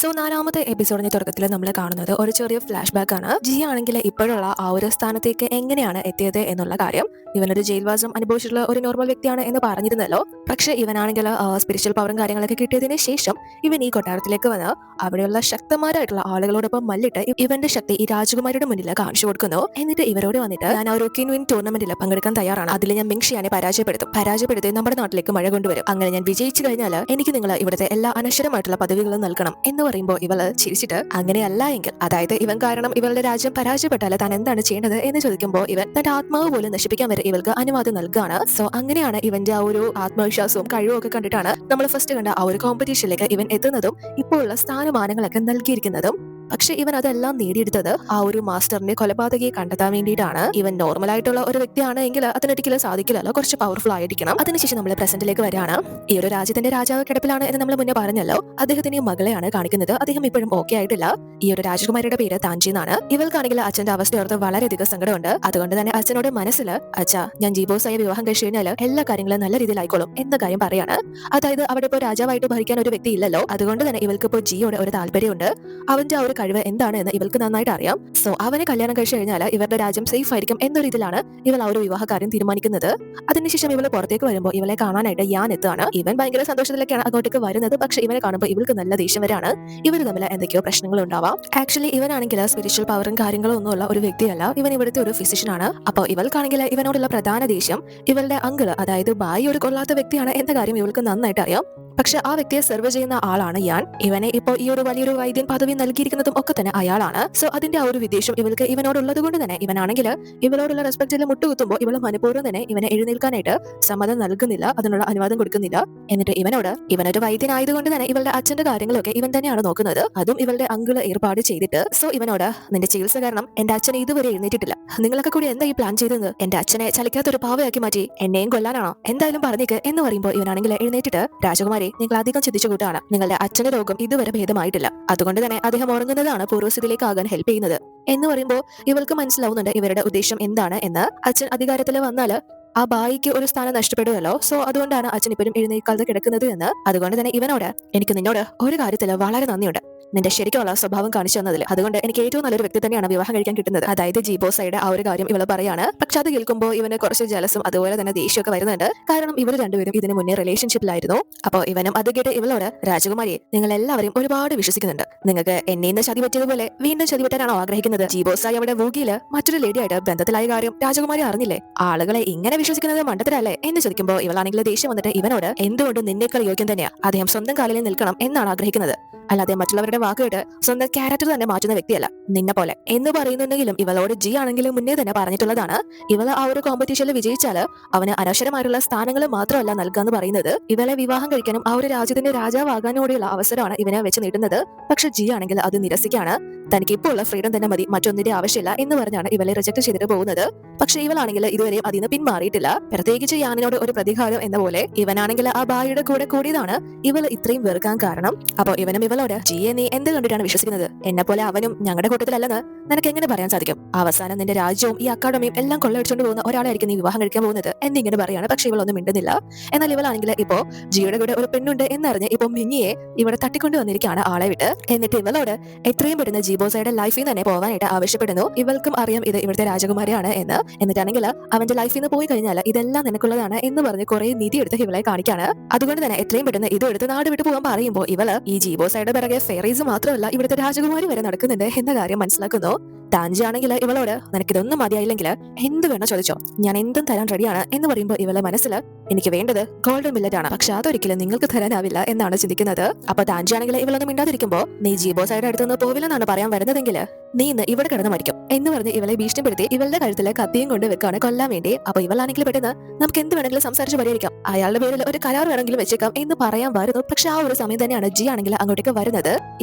So നാലാമത്തെ എപ്പിസോഡിന്റെ തുടക്കത്തിൽ നമ്മൾ കാണുന്നത് ഒരു ചെറിയ ഫ്ലാഷ് ബാക്ക് ആണ്. ജി ആണെങ്കിൽ ഇപ്പോഴുള്ള ആ ഒരു സ്ഥാനത്തേക്ക് എങ്ങനെയാണ് എത്തിയത് എന്നുള്ള കാര്യം. ഇവനൊരു ജയിൽവാസം അനുഭവിച്ചിട്ടുള്ള ഒരു നോർമൽ വ്യക്തിയാണ് എന്ന് പറഞ്ഞിരുന്നല്ലോ. പക്ഷെ ഇവനാണെങ്കിൽ സ്പിരിച്വൽ പവറും കാര്യങ്ങളൊക്കെ കിട്ടിയതിന് ശേഷം ഇവൻ ഈ കൊട്ടാരത്തിലേക്ക് വന്ന് അവിടെയുള്ള ശക്തന്മാരായിട്ടുള്ള ആളുകളോടൊപ്പം മല്ലിട്ട് ഇവന്റെ ശക്തി ഈ രാജകുമാരിയുടെ മുന്നിൽ കാണിച്ചു കൊടുക്കുന്നു. എന്നിട്ട് ഇവരോട് വന്നിട്ട് ഞാൻ ആ ഒരു കിൻ ടൂർണമെന്റിൽ പങ്കെടുക്കാൻ തയ്യാറാണ്. അതിൽ ഞാൻ മിങ്ഷിയാനെ പരാജയപ്പെടുത്തി നമ്മുടെ നാട്ടിലേക്ക് മഴ കൊണ്ടുവരും. അങ്ങനെ ഞാൻ വിജയിച്ചു കഴിഞ്ഞാൽ എനിക്ക് നിങ്ങൾ ഇവിടുത്തെ എല്ലാ അനശ്വരമായിട്ടുള്ള പദവികളും നൽകണം എന്ന് പറയുമ്പോൾ ഇവള് ചിരിച്ചിട്ട് അങ്ങനെയല്ല എങ്കിൽ, അതായത് ഇവൻ കാരണം ഇവളുടെ രാജ്യം പരാജയപ്പെട്ടാൽ താൻ എന്താണ് ചെയ്യേണ്ടത് എന്ന് ചോദിക്കുമ്പോൾ ഇവൻ തന്റെ ആത്മാവ് പോലും നശിപ്പിക്കാൻ വരെ ഇവൾക്ക് അനുവാദം നൽകുകയാണ്. സോ അങ്ങനെയാണ് ഇവന്റെ ആ ഒരു ആത്മവിശ്വാസവും കഴിവും ഒക്കെ കണ്ടിട്ടാണ് നമ്മൾ ഫസ്റ്റ് കണ്ട ആ ഒരു കോമ്പറ്റീഷനിലേക്ക് ഇവൻ എത്തുന്നതും ഇപ്പോഴുള്ള സ്ഥാനമാനങ്ങളൊക്കെ നൽകിയിരിക്കുന്നതും. പക്ഷെ ഇവൻ അതെല്ലാം നേടിയെടുത്തത് ആ ഒരു മാസ്റ്ററിന്റെ കൊലപാതകയെ കണ്ടെത്താൻ വേണ്ടിയിട്ടാണ്. ഇവൻ നോർമൽ ആയിട്ടുള്ള ഒരു വ്യക്തിയാണ് എങ്കിൽ അതിനൊരിക്കലും സാധിക്കില്ലല്ലോ, കുറച്ച് പവർഫുൾ ആയിരിക്കണം. അതിനുശേഷം നമ്മൾ പ്രസന്റിലേക്ക് വരികയാണ്. ഈ ഒരു രാജ്യത്തിന്റെ രാജാവ് കിടപ്പിലാണ് എന്ന് നമ്മൾ മുന്നേ പറഞ്ഞല്ലോ. അദ്ദേഹത്തിന്റെ മകളെയാണ് കാണിക്കുന്നത്. അദ്ദേഹം ഇപ്പോഴും ഓക്കെ ആയിട്ടില്ല. ഈ ഒരു രാജകുമാരിയുടെ പേര് താഞ്ചി എന്നാണ്. ഇവൾക്കാണെങ്കിൽ അച്ഛന്റെ അവസ്ഥയോർത്ത് വളരെയധികം സങ്കടമുണ്ട്. അതുകൊണ്ട് തന്നെ അച്ഛനോട് മനസ്സിൽ അച്ഛാ ഞാൻ ജീബോസായി വിവാഹം കഴിച്ചു കഴിഞ്ഞാൽ എല്ലാ കാര്യങ്ങളും നല്ല രീതിയിൽ ആയിക്കോളും എന്ന കാര്യം പറയാണ്. അതായത് അവിടെ ഇപ്പോൾ രാജാവായിട്ട് ഭരിക്കാൻ ഒരു വ്യക്തി ഇല്ലല്ലോ. അതുകൊണ്ട് തന്നെ ഇവൾക്ക് ഇപ്പോൾ ജിയോട് ഒരു താല്പര്യമുണ്ട്. അവന്റെ ആ ഒരു കഴിവ് എന്താണ് എന്ന് ഇവൾക്ക് നന്നായിട്ട് അറിയാം. സോ അവനെ കല്യാണം കഴിച്ചു കഴിഞ്ഞാൽ ഇവരുടെ രാജ്യം സേഫ് ആയിരിക്കും എന്നൊരു ഇതിലാണ് ഇവൾ ആ ഒരു വിവാഹ കാര്യം തീരുമാനിക്കുന്നത്. അതിനുശേഷം ഇവള് പുറത്തേക്ക് വരുമ്പോൾ ഇവളെ കാണാനായിട്ട് ഞാൻ എത്തുകയാണ്. ഇവൻ ഭയങ്കര സന്തോഷത്തിലൊക്കെയാണ് അങ്ങോട്ടേക്ക് വരുന്നത്. പക്ഷെ ഇവനെ കാണുമ്പോൾ ഇവൾക്ക് നല്ല ദേഷ്യം വരാണ്. ഇവർ തമ്മിൽ എന്തൊക്കെയോ പ്രശ്നങ്ങൾ ഉണ്ടാവാം. ആക്ച്വലി ഇവനാണെങ്കിൽ സ്പിരിച്വൽ പവറും കാര്യങ്ങളും ഒന്നുമുള്ള ഒരു വ്യക്തിയല്ല. ഇവൻ ഇവിടുത്തെ ഒരു ഫിസിഷ്യൻ ആണ്. അപ്പോൾ ഇവൾക്കാണെങ്കിൽ ഇവനോടുള്ള പ്രധാന ദേഷ്യം ഇവളുടെ അങ്കിള്, അതായത് ബായി ഒരു കൊള്ളാത്ത വ്യക്തിയാണ് എന്ന കാര്യം ഇവൾക്ക് നന്നായിട്ട് അറിയാം. പക്ഷെ ആ വ്യക്തിയെ സെർവ് ചെയ്യുന്ന ആളാണ് ഞാൻ. ഇവനെ ഇപ്പോൾ ഈ ഒരു വലിയൊരു വൈദ്യൻ പദവി നൽകിയിരിക്കുന്നതും ഒക്കെ തന്നെ അയാളാണ്. സോ അതിന്റെ ആ ഒരു വിദേശം ഇവൾക്ക് ഇവനോടുള്ളത് കൊണ്ട് തന്നെ ഇവനാണെങ്കിൽ ഇവളോടുള്ള റെസ്പെക്റ്റിൽ മുട്ടുകുത്തുമ്പോൾ ഇവള് മനഃപൂർവ്വം തന്നെ ഇവനെ എഴുന്നേൽക്കാനായിട്ട് സമ്മതം നൽകുന്നില്ല, അതിനുള്ള അനുവാദം കൊടുക്കുന്നില്ല. എന്നിട്ട് ഇവനൊരു വൈദ്യനായതുകൊണ്ട് തന്നെ ഇവളുടെ അച്ഛന്റെ കാര്യങ്ങളൊക്കെ ഇവൻ തന്നെയാണ് നോക്കുന്നത്. അതും ഇവളുടെ അങ്കിള് ഏർപ്പാട് ചെയ്തിട്ട്. സോ ഇവനോട് നിന്റെ ചികിത്സ കാരണം എന്റെ അച്ഛനെ ഇതുവരെ എഴുന്നേറ്റിട്ടില്ല. നിങ്ങളൊക്കെ കൂടി എന്താ ഈ പ്ലാൻ ചെയ്തത്? എന്റെ അച്ഛനെ ചലിക്കാത്തൊരു പാവയാക്കി മാറ്റി എന്നെയും കൊല്ലാനാണോ? എന്തായാലും പറഞ്ഞേക്ക് എന്ന് പറയുമ്പോൾ ഇവനാണെങ്കിൽ എഴുന്നേറ്റിട്ട് രാജകുമാരി നിങ്ങൾ അധികം ചിന്തിച്ചു കൂട്ടാണ്. നിങ്ങളുടെ അച്ഛന്റെ രോഗം ഇതുവരെ ഭേദമായിട്ടില്ല. അതുകൊണ്ട് തന്നെ അദ്ദേഹം ഉറങ്ങുന്നതാണ് പൂർവ്വസ്ഥിതിയിലേക്ക് ആകാൻ ഹെൽപ്പ് ചെയ്യുന്നത് എന്ന് പറയുമ്പോൾ ഇവൾക്ക് മനസ്സിലാവുന്നുണ്ട് ഇവരുടെ ഉദ്ദേശം എന്താണ് എന്ന്. അച്ഛൻ അധികാരത്തിൽ വന്നാൽ ആ ബായിക്ക് ഒരു സ്ഥാനം നഷ്ടപ്പെടുമല്ലോ. സോ അതുകൊണ്ടാണ് അച്ഛൻ ഇപ്പോഴും എഴുന്നേൽക്കാതെ കിടക്കുന്നത് എന്ന്. അതുകൊണ്ട് തന്നെ ഇവനോട് എനിക്ക് നിന്നോട് ഒരു കാര്യത്തിൽ വളരെ നന്ദിയുണ്ട്, നിന്റെ ശരിക്കുള്ള സ്വഭാവം കാണിച്ചു തന്നതിൽ. അതുകൊണ്ട് എനിക്ക് ഏറ്റവും നല്ലൊരു വ്യക്തി തന്നെയാണ് വിവാഹം കഴിക്കാൻ കിട്ടുന്നത്. അതായത് ജീബോസയുടെ ആ ഒരു കാര്യം ഇവള് പറയാണ്. പക്ഷെ അത് കേൾക്കുമ്പോൾ ഇവന് കുറച്ച് ജലസും അതുപോലെ തന്നെ ദേഷ്യമൊക്കെ വരുന്നുണ്ട്. കാരണം ഇവർ രണ്ടുപേരും ഇതിന് മുന്നേ റിലേഷൻഷിപ്പിലായിരുന്നു. അപ്പോൾ ഇവനും അത് കേട്ട് ഇവളോട് രാജകുമാരിയെ നിങ്ങൾ എല്ലാവരും ഒരുപാട് വിശ്വസിക്കുന്നുണ്ട്. നിങ്ങൾക്ക് എന്നെ ഇന്ന് ചതി പറ്റിയതുപോലെ വീണ്ടും ചതി പറ്റാനാണോ ആഗ്രഹിക്കുന്നത്? ജീബോസായി അവിടെ വൂഗിയില് മറ്റൊരു ലേഡിയായിട്ട് ബന്ധത്തിലായ കാര്യം രാജകുമാരി അറിഞ്ഞില്ലേ? ആളുകളെ ഇങ്ങനെ വിശ്വസിക്കുന്നത് മണ്ടത്തരല്ലേ എന്ന് ചോദിക്കുമ്പോൾ ഇവളാണെങ്കിൽ ദേഷ്യം വന്നിട്ട് ഇവനോട് എന്തുകൊണ്ട് നിന്നേക്കാൾ യോഗ്യം തന്നെയാ അദ്ദേഹം സ്വന്തം കാലിൽ നിൽക്കണം എന്നാണ് ആഗ്രഹിക്കുന്നത്, അല്ലാതെ മറ്റുള്ളവരുടെ വാക്കുകേട്ട് സ്വന്തം ക്യാരക്ടർ തന്നെ മാറ്റുന്ന വ്യക്തിയല്ല നിന്നെ പോലെ എന്ന് പറയുന്നുണ്ടെങ്കിലും ഇവളോട് ജി ആണെങ്കിലും മുന്നേ തന്നെ പറഞ്ഞിട്ടുള്ളതാണ്. ഇവള് ആ ഒരു കോമ്പറ്റീഷനിൽ വിജയിച്ചാല് അവന് അനശ്വരമായിട്ടുള്ള സ്ഥാനങ്ങൾ മാത്രമല്ല നൽകാന്ന് പറയുന്നത്, ഇവളെ വിവാഹം കഴിക്കാനും ആ ഒരു രാജ്യത്തിന്റെ രാജാവാകാനും കൂടിയുള്ള അവസരമാണ് ഇവനെ വെച്ച് നീട്ടുന്നത്. പക്ഷെ ജി ആണെങ്കിൽ അത് നിരസിക്കാണ്. തനിക്ക് ഇപ്പോൾ ഉള്ള ഫ്രീഡം തന്നെ മതി, മറ്റൊന്നിന്റെ ആവശ്യമില്ല എന്ന് പറഞ്ഞാണ് ഇവളെ റിജക്ട് ചെയ്തിട്ട് പോകുന്നത്. പക്ഷെ ഇവളാണെങ്കിൽ ഇതുവരെയും അതിന് പിന്മാറിയിട്ടില്ല. പ്രത്യേകിച്ച് യാനിനോട് ഒരു പ്രതികാരം എന്ന പോലെ ഇവനാണെങ്കിൽ ആ ബായിയുടെ കൂടെ കൂടിയതാണ് ഇവൾ ഇത്രയും വെറുക്കാൻ കാരണം. അപ്പോൾ ഇവനും ഇവളോട് ജിയെ നീ എന്ത് കണ്ടിട്ടാണ് വിശ്വസിക്കുന്നത്? എന്നെ പോലെ അവനും ഞങ്ങളുടെ കൂട്ടത്തിലല്ലെന്ന് നിനക്ക് എങ്ങനെ പറയാൻ സാധിക്കും? അവസാനം നിന്റെ രാജ്യവും ഈ അക്കാഡമിയും എല്ലാം കൊള്ളയടിച്ചുകൊണ്ട് പോകുന്ന ഒരാളായിരിക്കും നീ വിവാഹം കഴിക്കാൻ പോകുന്നത് എന്നിങ്ങനെ പറയാണ്. പക്ഷെ ഇവളൊന്നും മിണ്ടുന്നില്ല. എന്നാൽ ഇവളാണെങ്കിൽ ഇപ്പോ ജിയുടെ കൂടെ ഒരു പെണ്ണുണ്ട് എന്നറിഞ്ഞ് ഇപ്പൊ മിങ്ങിയെ ഇവിടെ തട്ടിക്കൊണ്ടു വന്നിരിക്കുകയാണ് ആളെ വിട്ട്. എന്നിട്ട് ഇവളോട് എത്രയും പെട്ടെന്ന് ജീബോസയുടെ ലൈഫിൽ തന്നെ പോകാനായിട്ട് ആവശ്യപ്പെടുന്നു. ഇവൾക്കും അറിയാം ഇത് ഇവിടുത്തെ രാജകുമാരിയാണ് എന്ന്. എന്നിട്ടാണെങ്കിൽ അവന്റെ ലൈഫിൽ നിന്ന് പോയി കഴിഞ്ഞാൽ ഇതെല്ലാം നിനക്കുള്ളതാണ് എന്ന് പറഞ്ഞ് കുറെ നിധി എടുത്ത് ഇവളെ കാണിക്കാണ്. അതുകൊണ്ട് തന്നെ എത്രയും പെട്ടെന്ന് ഇത് എടുത്ത് നാട് വിട്ടു പോകാൻ പറയുമ്പോൾ ഇവള് ഈ ജീബോസയുടെ പിറകെ ഫെയറീസ് മാത്രമല്ല ഇവിടുത്തെ രാജകുമാരി വരെ നടക്കുന്നുണ്ട് എന്ന കാര്യം മനസ്സിലാക്കുന്നു. താഞ്ചി ആണെങ്കിൽ ഇവളോട് നിനക്കിതൊന്നും മതിയായില്ലെങ്കിൽ എന്ത് വേണോ ചോദിച്ചോ, ഞാൻ എന്തും തരാൻ റെഡിയാണ് എന്ന് പറയുമ്പോൾ ഇവളെ മനസ്സിൽ എനിക്ക് വേണ്ടത് ഗോൾഡൻ മില്ലറ്റ് ആണ്, പക്ഷെ അതൊരിക്കലും നിങ്ങൾക്ക് തരാനാവില്ല എന്നാണ് ചിന്തിക്കുന്നത്. അപ്പൊ താഞ്ചി ആണെങ്കിൽ ഇവളൊന്നും മിണ്ടാതിരിക്കുമ്പോ നീ ജീബോസയുടെ അടുത്തുനിന്ന് പോവില്ലെന്നാണ് പറയാൻ വരുന്നതെങ്കിൽ നീ ഇന്ന് ഇവിടെ കിടന്ന് മരിക്കും എന്ന് പറഞ്ഞ് ഇവളെ ഭീഷണിപ്പെടുത്തി ഇവളുടെ കഴുത്തിലെ കത്തിയും കൊണ്ട് വെക്കാണ് കൊല്ലാൻ വേണ്ടി. അപ്പൊ ഇവളാണെങ്കിൽ പെട്ടെന്ന് നമുക്ക് എന്ത് വേണമെങ്കിലും സംസാരിച്ച് പരിഹരിക്കാം, അയാളുടെ പേരിൽ ഒരു കരാർ വേണമെങ്കിലും വെച്ചേക്കാം എന്ന് പറയാൻ വരുന്നു. പക്ഷെ ആ ഒരു സമയം തന്നെയാണ് ജി ആണെങ്കിൽ അങ്ങോട്ടേക്ക് വരുന്നത്.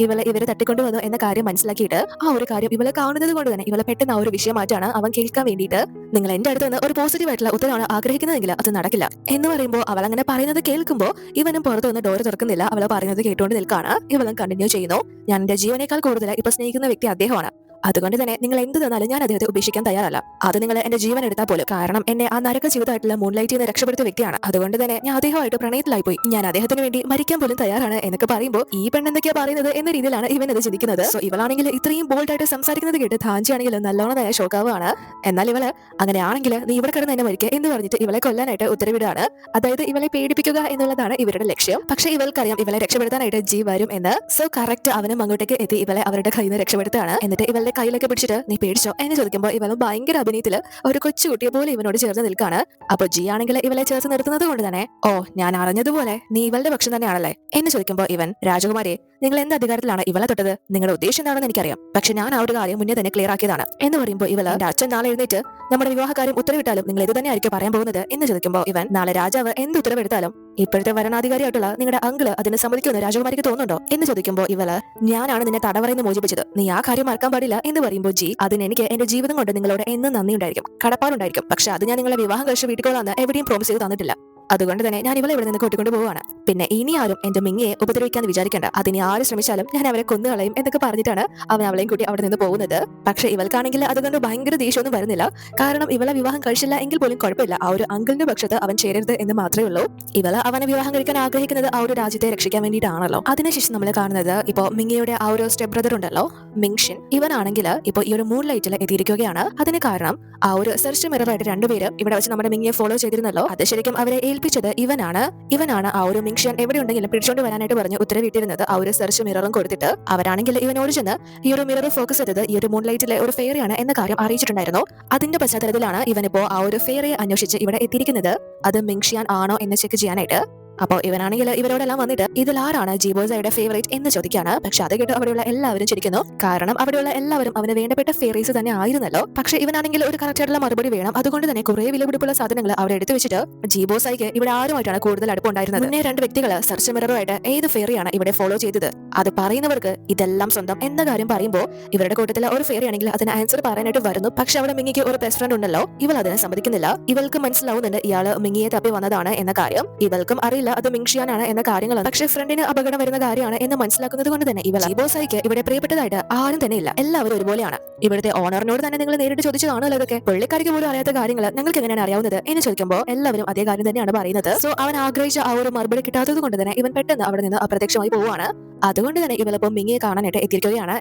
ഇവരെ തട്ടിക്കൊണ്ടുവന്നു എന്ന കാര്യം മനസ്സിലാക്കിയിട്ട് ആ ഒരു കാര്യം ഇവളെ കാണുന്നത് കൊണ്ട് തന്നെ ഇവളെ പെട്ടെന്ന് ആ ഒരു വിഷയം മാറ്റാണ് അവൻ കേൾക്കാൻ വേണ്ടിയിട്ട്. നിങ്ങൾ എന്റെ അടുത്ത് നിന്ന് ഒരു പോസിറ്റീവ് ആയിട്ടുള്ള ഉത്തരവാണ് ആഗ്രഹിക്കുന്നതെങ്കിൽ അത് നടക്കില്ല എന്ന് പറയുമ്പോൾ അവൾ അങ്ങനെ പറയുന്നത് കേൾക്കുമ്പോൾ ഇവനും പുറത്തുനിന്ന് ഡോർ തുറക്കുന്നില്ല. അവൾ പറയുന്നത് കേട്ടുകൊണ്ട് നിൽക്കാണ്. ഇവളും കണ്ടിന്യൂ ചെയ്യുന്നു. ഞാൻ എന്റെ ജീവനേക്കാൾ കൂടുതൽ ഇപ്പൊ സ്നേഹിക്കുന്ന വ്യക്തി അദ്ദേഹമാണ്. അതുകൊണ്ട് തന്നെ നിങ്ങൾ എന്ത് തന്നാലും ഞാൻ അദ്ദേഹത്തെ ഉപേക്ഷിക്കാൻ തയ്യാറല്ല. അത് നിങ്ങൾ എന്റെ ജീവൻ എടുത്താൽ പോലും. കാരണം എന്നെ ആ നരക ജീവിതമായിട്ടുള്ള മൂൺലൈറ്റിൽ നിന്ന് രക്ഷപ്പെടുത്തിയ വ്യക്തിയാണ്. അതുകൊണ്ട് തന്നെ ഞാൻ അദ്ദേഹമായിട്ട് പ്രണയത്തിലായി പോയി. ഞാൻ അദ്ദേഹത്തിന് വേണ്ടി മരിക്കാൻ പോലും തയ്യാറാണ് എന്നൊക്കെ പറയുമ്പോൾ ഈ പെണ്ണെന്തൊക്കെയാ പറയുന്നത് എന്ന രീതിയിലാണ് ഇവൻ അത് ചിന്തിക്കുന്നത്. സോ ഇവളാണെങ്കിൽ ഇത്രയും ബോൾഡ് ആയിട്ട് സംസാരിക്കുന്നത് കേട്ട് ധാഞ്ചിയാണെങ്കിൽ നല്ലോണം തന്നെ ഷോക്കാവുകയാണ്. എന്നാൽ ഇവള് അങ്ങനെയാണെങ്കിൽ നീ ഇവിടെ കിടന്ന് എന്നെ മരിക്കുക എന്ന് പറഞ്ഞിട്ട് ഇവളെ കൊല്ലാനായിട്ട് ഉത്തരവിടാണ്. അതായത് ഇവളെ പേടിപ്പിക്കുക എന്നുള്ളതാണ് ഇവരുടെ ലക്ഷ്യം. പക്ഷേ ഇവൾക്കറിയാം ഇവളെ രക്ഷപ്പെടുത്താനായിട്ട് ജി വരും എന്ന്. സോ കറക്റ്റ് അവനും അങ്ങോട്ടേക്ക് എത്തി ഇവളെ അവരുടെ കയ്യിൽ നിന്ന് രക്ഷപ്പെടുത്താണ്. എന്നിട്ട് ഇവളുടെ കയ്യിലൊക്കെ പിടിച്ചിട്ട് നീ പേടിച്ചോ എന്ന് ചോദിക്കുമ്പോൾ ഇവളും ഭയങ്കര അഭിനയത്തില് ഒരു കൊച്ചുകുട്ടിയെ പോലെ ഇവനോട് ചേർന്ന് നിൽക്കാണ്. അപ്പൊ ജി ആണെങ്കിൽ ഇവളെ ചേർത്ത് നിർത്തുന്നത് കൊണ്ട് തന്നെ ഓ ഞാൻ അറിഞ്ഞതുപോലെ നീ ഇവളുടെ പക്ഷം തന്നെയാണല്ലേ എന്ന് ചോദിക്കുമ്പോൾ ഇവൻ രാജകുമാരി നിങ്ങൾ എന്ത് അധികാരത്തിലാണ് ഇവളെ തൊട്ടത്? നിങ്ങളുടെ ഉദ്ദേശം എന്താണെന്ന് എനിക്കറിയാം. പക്ഷെ ഞാൻ ആ ഒരു കാര്യം മുന്നേ തന്നെ ക്ലിയർ ആക്കിയതാണ് എന്ന് പറയുമ്പോൾ ഇവള് അച്ഛൻ നാളെ എഴുന്നേറ്റ് നമ്മുടെ വിവാഹകാര്യം ഉത്തരവിട്ടാലും നിങ്ങൾ ഇത് തന്നെ ആയിരിക്കും പറയാൻ പോകുന്നത് എന്ന് ചോദിക്കുമ്പോൾ ഇവൻ നാളെ രാജാവ് എന്ത് ഉത്തരവെടുത്താലും ഇപ്പോഴത്തെ വരണാധികാരിയായിട്ടുള്ള നിങ്ങളുടെ അങ്കിള് അതിന് സമ്മതിക്കുമെന്ന് രാജകുമാരിക്ക് തോന്നുന്നുണ്ടോ എന്ന് ചോദിക്കുമ്പോൾ ഇവള് ഞാനാണ് നിന്നെ തടവറയിൽ മോചിപ്പിച്ചത്, നീ ആ കാര്യം മറക്കാൻ പാടില്ല എന്ന് പറയുമ്പോൾ ജി അതിന് എനിക്ക് എന്റെ ജീവിതം കൊണ്ട് നിങ്ങളോട് എന്നും നന്ദി ഉണ്ടായിരിക്കും, കടപ്പാടുണ്ടായിരിക്കും. പക്ഷെ അത് ഞാൻ നിങ്ങളെ വിവാഹം കഴിച്ച് വീട്ടിക്കോളാന്ന് എവിടെയും പ്രോമിസ് ചെയ്ത് തന്നിട്ടില്ല. അതുകൊണ്ട് തന്നെ ഞാൻ ഇവളെ ഇവിടെ നിന്ന് കൂട്ടിക്കൊണ്ട് പോവുകയാണ്. പിന്നെ ഇനി ആരും എന്റെ മിങ്ങിയെ ഉപദ്രവിക്കാന്ന് വിചാരിക്കേണ്ട. അതിനി ആര് ശ്രമിച്ചാലും ഞാൻ അവരെ കൊന്നുകളയും എന്നൊക്കെ പറഞ്ഞിട്ടാണ് അവൻ അവളെയും കൂട്ടി അവിടെ നിന്ന് പോകുന്നത്. പക്ഷെ ഇവൾക്കാണെങ്കിൽ അതുകൊണ്ട് ഭയങ്കര ദേഷ്യമൊന്നും വരുന്നില്ല. കാരണം ഇവളെ വിവാഹം കഴിച്ചില്ല എങ്കിൽ പോലും കുഴപ്പമില്ല, ആ ഒരു അങ്കിളിന്റെ പക്ഷത്ത് അവൻ ചേരരുത് എന്ന് മാത്രമേ ഉള്ളൂ. ഇവള് അവനെ വിവാഹം കഴിക്കാൻ ആഗ്രഹിക്കുന്നത് ആ ഒരു രാജ്യത്തെ രക്ഷിക്കാൻ വേണ്ടിയിട്ടാണല്ലോ. അതിനുശേഷം നമ്മൾ കാണുന്നത് ഇപ്പോ മിങ്ങിയുടെ ആ ഒരു സ്റ്റെപ്പ് ബ്രദർ ഉണ്ടല്ലോ മിങ്ഷിൻ, ഇവനാണെങ്കിൽ ഇപ്പൊ ഈ ഒരു മൂൺ ലൈറ്റിൽ എത്തിയിരിക്കുകയാണ്. അതിന് കാരണം ആ ഒരു സെർച്ച് മിററായിട്ട് രണ്ടുപേരും ഇവിടെ വെച്ച് നമ്മുടെ മിങ്ങിയെ ഫോളോ ചെയ്തിരുന്നല്ലോ. അത് ശരിക്കും അവരെ ഏൽപ്പിച്ചത് ഇവനാണ് ആ ഒരു മിങ്ഷ്യൻ എവിടെ ഉണ്ടെങ്കിലും പിടിച്ചോണ്ട് വരാനായിട്ട് പറഞ്ഞ് ഉത്തരവിട്ടിരുന്നത്. ആ ഒരു സെർച്ച് മിററും കൊടുത്തിട്ട് അവരാണെങ്കിൽ ഇവനോട് ചെന്ന് ഈ ഒരു മിറർ ഫോക്കസ് ചെയ്തത് ഈ ഒരു മൂൺ ലൈറ്റിലെ ഒരു ഫെയറിയാണ് എന്ന കാര്യം അറിയിച്ചിട്ടുണ്ടായിരുന്നു. അതിന്റെ പശ്ചാത്തലത്തിലാണ് ഇവനിപ്പോ ആ ഒരു ഫെയറിയെ അന്വേഷിച്ച് ഇവിടെ എത്തിയിരിക്കുന്നത്. അത് മിങ്ഷിയാൻ ആണോ എന്ന് ചെക്ക് ചെയ്യാനായിട്ട്. അപ്പോൾ ഇവനാണെങ്കിൽ ഇവരോടെല്ലാം വന്നിട്ട് ഇതിൽ ആരാണ് ജീബോസയുടെ ഫേവറേറ്റ് എന്ന് ചോദിക്കാണ്. പക്ഷെ അത് കേട്ട് അവിടെയുള്ള എല്ലാവരും ചിരിക്കുന്നു. കാരണം അവിടെയുള്ള എല്ലാവരും അവന് വേണ്ടപ്പെട്ട ഫേവറേറ്റ്സ് തന്നെ ആയിരുന്നല്ലോ. പക്ഷെ ഇവനാണെങ്കിൽ ഒരു കറക്റ്റ് ആയിട്ടുള്ള മറുപടി വേണം. അതുകൊണ്ട് തന്നെ കുറെ വിലപിടിപ്പുള്ള സാധനങ്ങൾ അവിടെ എടുത്തു വെച്ചിട്ട് ജീബോസായിക്ക് ഇവിടെ ആരുമായിട്ടാണ് കൂടുതൽ അടുപ്പുണ്ടായിരുന്നത്. മുന്നേ രണ്ട് വ്യക്തികൾ സെർച്ച് മിററുമായിട്ട് ഏത് ഫെയറിയാണ് ഇവിടെ ഫോളോ ചെയ്തത്, അത് പറയുന്നവർക്ക് ഇതെല്ലാം സ്വന്തം എന്ന കാര്യം പറയുമ്പോൾ ഇവരുടെ കൂട്ടത്തിൽ ഒരു ഫെയറി ആണെങ്കിൽ അതിന് ആൻസർ പറയാനായിട്ട് വരുന്നു. പക്ഷെ അവിടെ മിങ്ങിക്ക് ഒരു ബെസ്റ്റ് ഫ്രണ്ട് ഉണ്ടല്ലോ, ഇവൾ അതിനെ സമ്മതിക്കുന്നില്ല. ഇവൾക്ക് മനസ്സിലാവുന്നുണ്ട് ഇയാള് മിങ്ങിയെ തപ്പി വന്നതാണ് എന്ന കാര്യം. ഇവൾക്കും അറിയില്ല അത് മിങ്ഷിയാനാണ് എന്ന കാര്യങ്ങളാണ്. പക്ഷെ ഫ്രണ്ടിന് അപകടം വരുന്ന കാര്യമാണ് എന്ന് മനസ്സിലാക്കുന്നത് കൊണ്ട് തന്നെ ഇവൾ ജീബോസായിക്ക് ഇവിടെ പ്രിയപ്പെട്ടതായിട്ട് ആരും തന്നെ ഇല്ല. എല്ലാവരും ഒരുപോലെയാണ്. ഇവിടുത്തെ ഓണറിനോട് തന്നെ നിങ്ങൾ നേരിട്ട് ചോദിച്ചതാണല്ലോ ഇതൊക്കെ, പുള്ളിക്കാരിക്ക് പോലും അറിയാത്ത കാര്യങ്ങൾ നിങ്ങൾക്ക് എങ്ങനെയാണ് അറിയാവുന്നത് എന്ന് ചോദിക്കുമ്പോൾ എല്ലാവരും അതേ കാര്യം തന്നെയാണ് പറയുന്നത്. സോ അവൻ ആഗ്രഹിച്ച ആ ഒരു മറുപടി കിട്ടാത്തത് കൊണ്ട് തന്നെ ഇവൻ പെട്ടെന്ന് അവിടെ നിന്ന് അപ്രത്യക്ഷമായി പോവുകയാണ്. അതുകൊണ്ട് തന്നെ ഇവളിപ്പം മിങ്ങിയെ കാണാനായിട്ട് എത്തിയിരിക്കുകയാണ്.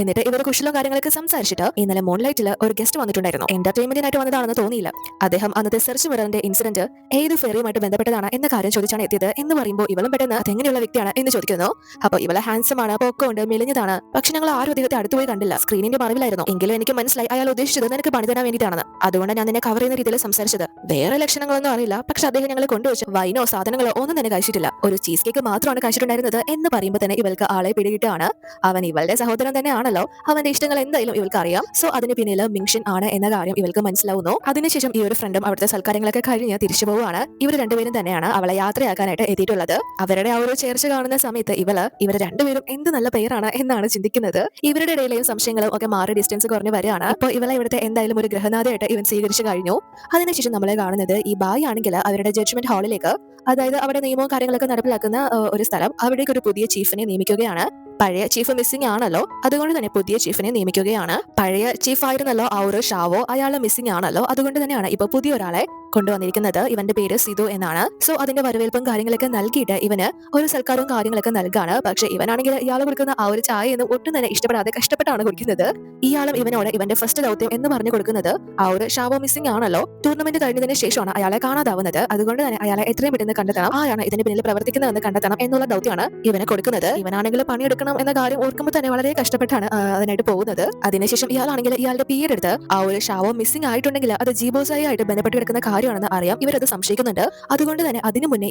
എന്നിട്ട് ഇവർ കുശലും കാര്യങ്ങളൊക്കെ സംസാരിച്ചിട്ട് ഇന്നലെ മൂൺലൈറ്റിൽ ഒരു ഗസ്റ്റ് വന്നിട്ടുണ്ടായിരുന്നു. എന്റർടൈൻമെന്റിനായിട്ട് വന്നതാണെന്ന് തോന്നിയില്ല. അദ്ദേഹം അന്നത്തെ സെർച്ച് മിററിന്റെ ഇൻസിഡന്റ് ഏത് ഫെയറിയുമായിട്ട് ബന്ധപ്പെട്ടതാണ് എന്ന കാര്യം ചോദിച്ചാണ് എത്തിയത് എന്ന് പറയുമ്പോൾ ഇവളും പെട്ടെന്ന് അതെങ്ങനെയുള്ള വ്യക്തിയാണ് എന്ന് ചോദിക്കുന്നു. അപ്പൊ ഇവളെ ഹാൻസം ആണ്, പൊക്കമുണ്ട്, മെലിഞ്ഞതാണ്. പക്ഷെ ഞങ്ങൾ ആരും അദ്ദേഹത്തെ അടുത്തുപോയി കണ്ടില്ല, സ്ക്രീനിന്റെ മറവിലായിരുന്നു. എങ്കിലും എനിക്ക് മനസ്സിലായി അയാൾ ഉദ്ദേശിച്ചത് നിനക്ക് പണി തരാൻ വേണ്ടിയിട്ടാണ്. അതുകൊണ്ട് ഞാൻ നിന്നെ കവർ ചെയ്യുന്ന രീതിയിൽ സംസാരിച്ചത്. വേറെ ലക്ഷണങ്ങളൊന്നും അറിയില്ല. പക്ഷെ അദ്ദേഹം ഞങ്ങൾ കൊണ്ടുവച്ചു വൈനോ സാധനങ്ങളോ ഒന്നും തന്നെ കഴിച്ചിട്ടില്ല, ഒരു ചീസ് കേക്ക് മാത്രമാണ് കഴിച്ചിട്ടുണ്ടായിരുന്നത് എന്ന് പറയുമ്പോൾ തന്നെ ഇവൾക്ക് ആളെ പിടികിട്ടാണ്. അവൻ ഇവളുടെ സഹോദരൻ തന്നെയാണല്ലോ, അവന്റെ ഇഷ്ടങ്ങൾ എന്തായാലും ഇവൾക്ക് അറിയാം. സോ അതിന് പിന്നിൽ മിങ്ഷൻ ആണ് എന്ന കാര്യം ഇവൾക്ക് മനസ്സിലാവുന്നു. അതിനുശേഷം ഈ ഒരു ഫ്രണ്ടും അവിടുത്തെ സൽക്കാരങ്ങളൊക്കെ കഴിഞ്ഞ് തിരിച്ചു പോവുകയാണ്. ഇവർ രണ്ടുപേരും തന്നെയാണ് അവളെ യാത്രയാക്കാനായിട്ട് എത്തിയിട്ടുള്ളത്. അവരുടെ ആ ഒരു ചേർച്ച കാണുന്ന സമയത്ത് ഇവർ രണ്ടുപേരും എന്ത് നല്ല പേരാണ് എന്നാണ് ചിന്തിക്കുന്നത്. ഇവരുടെ ഇടയിലെയും സംശയങ്ങളും ഒക്കെ മാറി ഡിസ്റ്റൻസ് കുറഞ്ഞു വരികയാണ്. അപ്പോൾ ഇവളെ ഇവിടുത്തെ എന്തായാലും ഒരു ഗ്രഹനാഥയായിട്ട് ഇവൻ സ്വീകരിച്ചു കഴിഞ്ഞു. അതിനുശേഷം നമ്മളെ കാണുന്നത് ഈ ബായ് ആണെങ്കിൽ അവരുടെ ജഡ്ജ്മെന്റ് ഹാളിലേക്ക്, അതായത് അവിടെ നിയമവും കാര്യങ്ങളൊക്കെ നടപ്പിലാക്കുന്ന ഒരു സ്ഥലം, അവിടേക്ക് ഒരു പുതിയ ചീഫിനെ നിയമിക്കുകയാണ്. പഴയ ചീഫ് മിസ്സിംഗ് ആണല്ലോ, അതുകൊണ്ട് തന്നെ പുതിയ ചീഫിനെ നിയമിക്കുകയാണ്. പഴയ ചീഫ് ആയിരുന്നല്ലോ ആ ഒരു ഷാവോ, അയാൾ മിസ്സിംഗ് ആണല്ലോ, അതുകൊണ്ട് തന്നെയാണ് ഇപ്പൊ പുതിയ ഒരാളെ കൊണ്ടുവന്നിരിക്കുന്നത്. ഇവന്റെ പേര് സിധു എന്നാണ്. സോ അതിന്റെ വരവേൽപ്പും കാര്യങ്ങളൊക്കെ നൽകിയിട്ട് ഇവന് ഒരു സൽക്കാരവും കാര്യങ്ങളൊക്കെ നൽകാണ്. പക്ഷെ ഇവനാണെങ്കിൽ ഇയാൾ കൊടുക്കുന്ന ആ ഒരു ചായ ഒന്നും ഒട്ടും തന്നെ ഇഷ്ടപ്പെടാതെ കഷ്ടപ്പെട്ടാണ് കുടിക്കുന്നത്. ഇയാളും ഇവനോട് ഇവന്റെ ഫസ്റ്റ് ദൗത്യം എന്ന് പറഞ്ഞു കൊടുക്കുന്നത് ആ ഒരു ഷാവോ മിസ്സിംഗ് ആണല്ലോ, ടൂർണമെന്റ് കഴിഞ്ഞതിന് ശേഷമാണ് അയാളെ കാണാതാവുന്നത്. അതുകൊണ്ട് തന്നെ അയാളെ എത്രയും പെട്ടെന്ന് കണ്ടെത്തണം, ആരാണ് ഇതിന് പിന്നിൽ പ്രവർത്തിക്കുന്നതെന്ന് കണ്ടെത്തണം എന്നുള്ള ദൗത്യമാണ് ഇവനെ കൊടുക്കുന്നത്. ഇവനാണെങ്കിൽ പണിയെടുക്കണം എന്ന കാര്യം ഓർക്കുമ്പോൾ തന്നെ വളരെ കഷ്ടപ്പെട്ടാണ് അതിനായിട്ട് പോകുന്നത്. അതിനുശേഷം ഇയാളാണെങ്കിൽ ഇയാളുടെ പീരിയഡ് എടുത്ത് ആ ഒരു ഷാവോ മിസ്സിംഗ് ആയിട്ടുണ്ടെങ്കിൽ അത് ജീബോസായി ആയിട്ട് ബന്ധപ്പെട്ട് കിടക്കുന്ന കാര്യമാണെന്ന് അറിയാം. ഇവരത് സംശയിക്കുന്നുണ്ട്. അതുകൊണ്ട് തന്നെ അതിനു മുന്നേ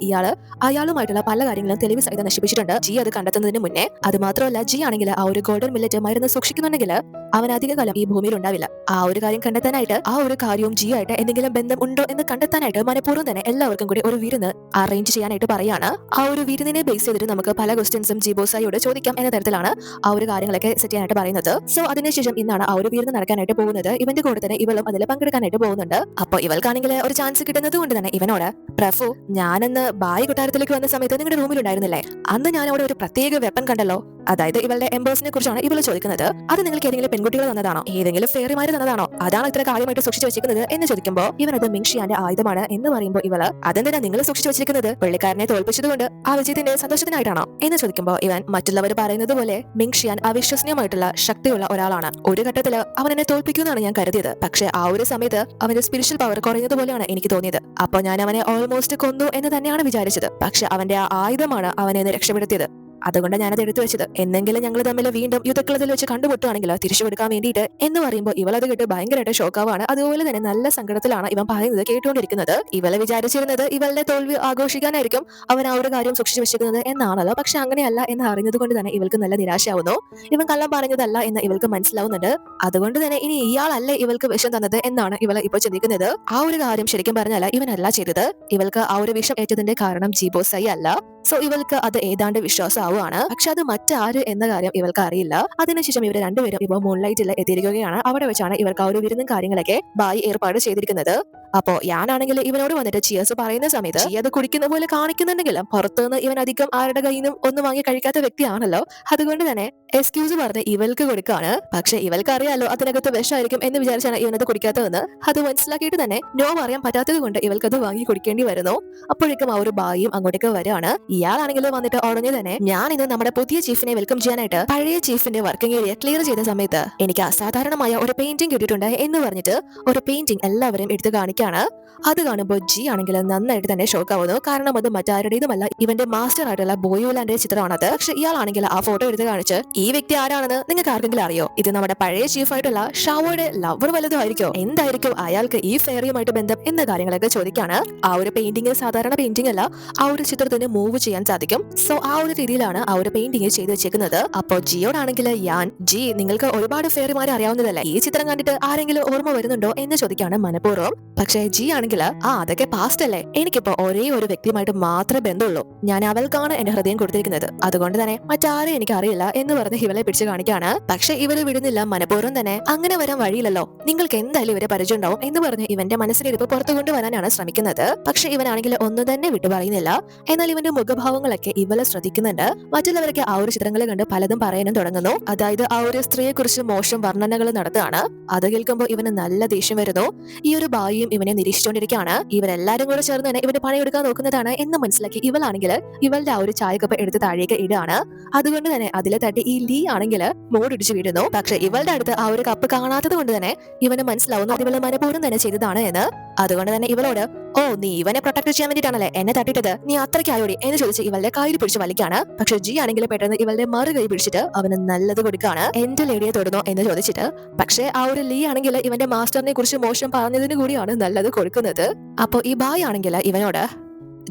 അയാളുമായിട്ടുള്ള പല കാര്യങ്ങളും തെളിവ് സഹിതം നശിപ്പിച്ചിട്ടുണ്ട് ജി അത് കണ്ടെത്തുന്നതിന് മുന്നേ. അത് മാത്രമല്ല ജി ആണെങ്കിൽ ആ ഒരു ഗോൾഡൻ മില്ലറ്റ് മരുന്ന് സൂക്ഷിക്കുന്നുണ്ടെങ്കിൽ അവൻ അധിക കാലം ഈ ഭൂമിയിൽ ഉണ്ടാവില്ല. ആ ഒരു കാര്യം കണ്ടെത്താനായിട്ട്, ആ ഒരു കാര്യവും ജി ആയിട്ട് എന്തെങ്കിലും ബന്ധം ഉണ്ടോ എന്ന് കണ്ടെത്താനായിട്ട് മനഃപൂർവ്വം തന്നെ എല്ലാവർക്കും കൂടി ഒരു വിരുന്ന് അറേഞ്ച് ചെയ്യാനായിട്ട് പറയാണ്. ആ ഒരു വിരുന്നിനെ ബേസ് ചെയ്തിട്ട് നമുക്ക് പല ക്വസ്റ്റ്യൻസും ജീബോസായോട് ചോദിക്കാം എന്ന തരത്തിലാണ് ആ ഒരു കാര്യങ്ങളൊക്കെ സെറ്റ് ചെയ്യാനായിട്ട് പറയുന്നത്. സോ അതിനുശേഷം ഇന്നാണ് ആ ഒരു വിരുന്ന് നടക്കാനായിട്ട് പോകുന്നത്. ഇവന്റെ കൂടെ തന്നെ ഇവളും അതിൽ പങ്കെടുക്കാനായിട്ട് പോകുന്നുണ്ട്. അപ്പൊ ഇവൾക്കാണെങ്കിൽ ഒരു ചാൻസ് കിട്ടുന്നത് കൊണ്ട് തന്നെ ഇവനോട്, പ്രഫു, ഞാനെന്ന് ബായ് കൊട്ടാരത്തിലേക്ക് വന്ന സമയത്ത് നിങ്ങളുടെ റൂമിൽ ഉണ്ടായിരുന്നില്ലേ, അന്ന് ഞാൻ അവിടെ ഒരു പ്രത്യേക വെപ്പൺ കണ്ടല്ലോ, അതായത് ഇവളുടെ എംബേഴ്സിനെ കുറിച്ചാണ് ഇവള് ചോദിക്കുന്നത്. അത് നിങ്ങൾക്ക് ഏതെങ്കിലും പെൺകുട്ടികൾ തന്നതാണോ, ഏതെങ്കിലും ഫെയറിമാര് തന്നതാണോ, അതാണ് ഇത്ര കാര്യമായിട്ട് സൂക്ഷിച്ചു വെച്ചിരിക്കുന്നത് എന്ന് ചോദിക്കുമ്പോൾ ഇവനത് മിങ്ഷിയാന്റെ ആയുധമാണ് എന്ന് പറയുമ്പോൾ ഇവള് അതെന്തിനാ നിങ്ങൾ സൂക്ഷിച്ചു വെച്ചിരിക്കുന്നത്, പുള്ളിക്കാരനെ തോൽപ്പിച്ചതുകൊണ്ട് ആ വിജയത്തിന്റെ സന്തോഷത്തിനായിട്ടാണോ എന്ന് ചോദിക്കുമ്പോൾ ഇവൻ മറ്റുള്ളവർ പറയുന്നത് പോലെ മിങ്ഷിയാൻ അവിശ്വസനീയമായിട്ടുള്ള ശക്തിയുള്ള ഒരാളാണ്. ഒരു ഘട്ടത്തില് അവൻ എന്നെ തോൽപ്പിക്കുമെന്നാണ് ഞാൻ കരുതിയത്. പക്ഷെ ആ ഒരു സമയത്ത് അവന്റെ സ്പിരിച്വൽ പവർ കുറയുന്നത് പോലെയാണ് എനിക്ക് തോന്നിയത്. അപ്പോൾ ഞാൻ അവനെ ഓൾമോസ്റ്റ് കൊന്നു എന്ന് തന്നെയാണ് വിചാരിച്ചത്. പക്ഷെ അവന്റെ ആ ആയുധമാണ് അവനെ രക്ഷപ്പെടുത്തിയത്. അതുകൊണ്ട് ഞാനത് എടുത്തു വെച്ചത്. എന്നെങ്കിലും ഞങ്ങൾ തമ്മിൽ വീണ്ടും യുദ്ധക്കളത്തിൽ വെച്ച് കണ്ടുമുട്ടുകയാണെങ്കിൽ തിരിച്ചു കൊടുക്കാൻ വേണ്ടിയിട്ട് എന്ന് പറയുമ്പോൾ ഇവളത് കേട്ട് ഭയങ്കരമായിട്ട് ഷോക്കാവാണ്. അതുപോലെ തന്നെ നല്ല സങ്കടത്തിലാണ് ഇവൻ പറയുന്നത് കേട്ടുകൊണ്ടിരിക്കുന്നത്. ഇവളെ വിചാരിച്ചിരുന്നത് ഇവളുടെ തോൽവി ആഘോഷിക്കാനായിരിക്കും അവൻ ആ ഒരു കാര്യം സൂക്ഷിച്ചു വെച്ചിരിക്കുന്നത് എന്നാണല്ലോ. പക്ഷെ അങ്ങനെയല്ല എന്ന് അറിഞ്ഞത് കൊണ്ട് തന്നെ ഇവൾക്ക് നല്ല നിരാശയാവുന്നു. ഇവൻ കള്ളം പറഞ്ഞതല്ല എന്ന് ഇവൾക്ക് മനസ്സിലാവുന്നുണ്ട്. അതുകൊണ്ട് തന്നെ ഇനി ഇയാളല്ലേ ഇവൾക്ക് വിഷം തന്നത് എന്നാണ് ഇവള് ഇപ്പോൾ ചിന്തിക്കുന്നത്. ആ ഒരു കാര്യം ശരിക്കും പറഞ്ഞാൽ ഇവനല്ല ചെയ്തത്. ഇവൾക്ക് ആ ഒരു വിഷം ഏറ്റതിന്റെ കാരണം ജീബോസൈ അല്ല. സോ ഇവൾക്ക് അത് ഏതാണ്ട് വിശ്വാസമാവുകയാണ്. പക്ഷെ അത് മറ്റാര് എന്ന കാര്യം ഇവൾക്ക് അറിയില്ല. അതിനുശേഷം ഇവർ രണ്ടുപേരും ഇപ്പോൾ മൂൺലൈറ്റിൽ എത്തിയിരിക്കുകയാണ്. അവിടെ വെച്ചാണ് ഇവർക്ക് ആ ഒരു വിരുന്നും കാര്യങ്ങളൊക്കെ ബായി ഏർപ്പാട് ചെയ്തിരിക്കുന്നത്. അപ്പോ ഞാനാണെങ്കിൽ ഇവനോട് വന്നിട്ട് ചിയേഴ്സ് പറയുന്ന സമയത്ത് ചീ അത് കുടിക്കുന്ന പോലെ കാണിക്കുന്നുണ്ടെങ്കിലും പുറത്തുനിന്ന് ഇവൻ അധികം ആരുടെ കയ്യിൽ നിന്നും ഒന്നും വാങ്ങി കഴിക്കാത്ത വ്യക്തിയാണല്ലോ. അതുകൊണ്ട് തന്നെ എക്സ്ക്യൂസ് പറഞ്ഞ് ഇവൾക്ക് കൊടുക്കാണ്. പക്ഷെ ഇവൾക്ക് അറിയാലോ അതിനകത്ത് വിഷമായിരിക്കും എന്ന് വിചാരിച്ചാണ് ഇവനത് കുടിക്കാത്തതെന്ന്. അത് മനസ്സിലാക്കിയിട്ട് തന്നെ നോ പറയാൻ പറ്റാത്തത് കൊണ്ട് ഇവൾക്കത് വാങ്ങി കുടിക്കേണ്ടി വരുന്നു. അപ്പോഴേക്കും ആ ഒരു ബായും അങ്ങോട്ടേക്ക് വരികയാണ്. ഇയാളാണെങ്കിൽ വന്നിട്ട് ഉടനെ തന്നെ ഞാൻ ഇന്ന് നമ്മുടെ പുതിയ ചീഫിനെ വെൽക്കം ചെയ്യാനായിട്ട് പഴയ ചീഫിന്റെ വർക്കിംഗ് ഏരിയ ക്ലിയർ ചെയ്ത സമയത്ത് എനിക്ക് അസാധാരണമായ ഒരു പെയിന്റിംഗ് കിട്ടിയിട്ടുണ്ട് എന്ന് പറഞ്ഞിട്ട് ഒരു പെയിന്റിംഗ് എല്ലാവരും എടുത്ത് കാണിക്കാണ്. അത് കാണുമ്പോൾ ജി ആണെങ്കിൽ നന്നായിട്ട് തന്നെ ഷോക്ക് ആവുന്നു. കാരണം അത് മറ്റാരുടേതുമല്ല, ഇവന്റെ മാസ്റ്റർ ആയിട്ടുള്ള ബോയോലാന്റെ ചിത്രമാണത്. പക്ഷെ ഇയാളാണെങ്കിൽ ആ ഫോട്ടോ എടുത്ത് കാണിച്ച് ഈ വ്യക്തി ആരാണെന്ന് നിങ്ങൾക്ക് ആർക്കെങ്കിലും അറിയോ, ഇത് നമ്മുടെ പഴയ ചീഫായിട്ടുള്ള ഷാവോയുടെ ലവർ വലുതായിരിക്കോ, എന്തായിരിക്കും അയാൾക്ക് ഈ ഫെയറിയുമായിട്ട് ബന്ധം എന്ന കാര്യങ്ങളൊക്കെ ചോദിക്കാണ്. ആ ഒരു പെയിന്റിംഗ് സാധാരണ പെയിന്റിംഗ് അല്ല, ആ ഒരു ചിത്രത്തിന് മൂവ് ചെയ്യാൻ സാധിക്കും. സോ ആ ഒരു രീതിയിലാണ് ആ ഒരു പെയിന്റിംഗ് ചെയ്തു വെച്ചേക്കുന്നത്. അപ്പോ ജിയോടാണെങ്കിൽ ജി നിങ്ങൾക്ക് ഒരുപാട് ഫെയറിമാരെ അറിയാവുന്നതല്ലേ, ഈ ചിത്രം കണ്ടിട്ട് ആരെങ്കിലും ഓർമ്മ വരുന്നുണ്ടോ എന്ന് ചോദിക്കാണ് മനഃപൂർവ്വം. പക്ഷേ ജി ആണെങ്കിൽ അതൊക്കെ പാസ്റ്റ് അല്ലേ, എനിക്കിപ്പോ ഒരേ ഒരു വ്യക്തിയുമായിട്ട് മാത്രമേ ബന്ധമുള്ളൂ, ഞാൻ അവൾക്കാണ് എന്റെ ഹൃദയം കൊടുത്തിരിക്കുന്നത്, അതുകൊണ്ട് തന്നെ മറ്റാരെയും എനിക്ക് അറിയില്ല എന്ന് പറഞ്ഞ് ഇവളെ പിടിച്ചു കാണിക്കാണ്. പക്ഷെ ഇവര് വിടുന്നില്ല. മനഃപൂർവ്വം തന്നെ അങ്ങനെ വരാൻ വഴിയില്ലല്ലോ, നിങ്ങൾക്ക് എന്തായാലും ഇവരെ പരിചയം ഉണ്ടാവും എന്ന് പറഞ്ഞ് ഇവന്റെ മനസ്സിലിരിപ്പ് പുറത്തു കൊണ്ടുവരാനാണ് ശ്രമിക്കുന്നത്. പക്ഷെ ഇവനാണെങ്കിൽ ഒന്നും തന്നെ വിട്ടു പറയുന്നില്ല. എന്നാൽ ഇവന്റെ മുഖഭാവങ്ങളൊക്കെ ഇവളെ ശ്രദ്ധിക്കുന്നുണ്ട്. മറ്റുള്ളവരൊക്കെ ആ ഒരു ചിത്രങ്ങൾ കണ്ട് പലതും പറയാനും തുടങ്ങുന്നു. അതായത് ആ ഒരു സ്ത്രീയെ കുറിച്ച് മോശം വർണ്ണനകൾ നടത്തുകയാണ്. അത് കേൾക്കുമ്പോൾ ഇവന് നല്ല ദേഷ്യം വരുന്നു. ഈ ഒരു ബായിയും ഇവനെ നിരീക്ഷിച്ചുകൊണ്ടിരിക്കുകയാണ്. ഇവരെല്ലാരും കൂടെ ചേർന്ന് തന്നെ ഇവന് പണിയെടുക്കാൻ നോക്കുന്നതാണ് എന്ന് മനസ്സിലാക്കി ഇവളാണെങ്കിൽ ഇവളുടെ ആ ഒരു ചായക്കപ്പ് എടുത്ത് താഴേക്ക് ഇടുകയാണ്. അതുകൊണ്ട് തന്നെ അതിലെ തട്ടി ഈ ലീ ആണെങ്കിൽ മോടിടിച്ച് വീഴുന്നു. പക്ഷെ ഇവളുടെ അടുത്ത് ആ ഒരു കപ്പ് കാണാത്തത് കൊണ്ട് തന്നെ ഇവന് മനസ്സിലാവുന്നു അത് ഇവള് മനഃപൂർവ്വം തന്നെ ചെയ്തതാണ് എന്ന്. അതുകൊണ്ട് തന്നെ ഇവളോട് ഓ നീ ഇവനെ പ്രൊട്ടക്ട് ചെയ്യാൻ വേണ്ടിയിട്ടാണല്ലേ എന്നെ തട്ടിട്ടത്, നീ അത്രയ്ക്കായോടി എന്ന് ചോദിച്ച് ഇവളുടെ കയ്യിൽ പിടിച്ച് വലിക്കാണ്. പക്ഷെ ജി ആണെങ്കിൽ പെട്ടെന്ന് ഇവളുടെ മറു കൈ പിടിച്ചിട്ട് അവന് നല്ലത് കൊടുക്കാണ്. എന്റെ ലേഡിയെ തൊടുന്നോ എന്ന് ചോദിച്ചിട്ട്. പക്ഷെ ആ ഒരു ലീ ആണെങ്കിൽ ഇവന്റെ മാസ്റ്ററിനെ കുറിച്ച് മോശം പറഞ്ഞതിന് കൂടിയാണ് നല്ലത് കൊടുക്കുന്നത്. അപ്പൊ ഈ ബായ് ആണെങ്കിൽ ഇവനോട്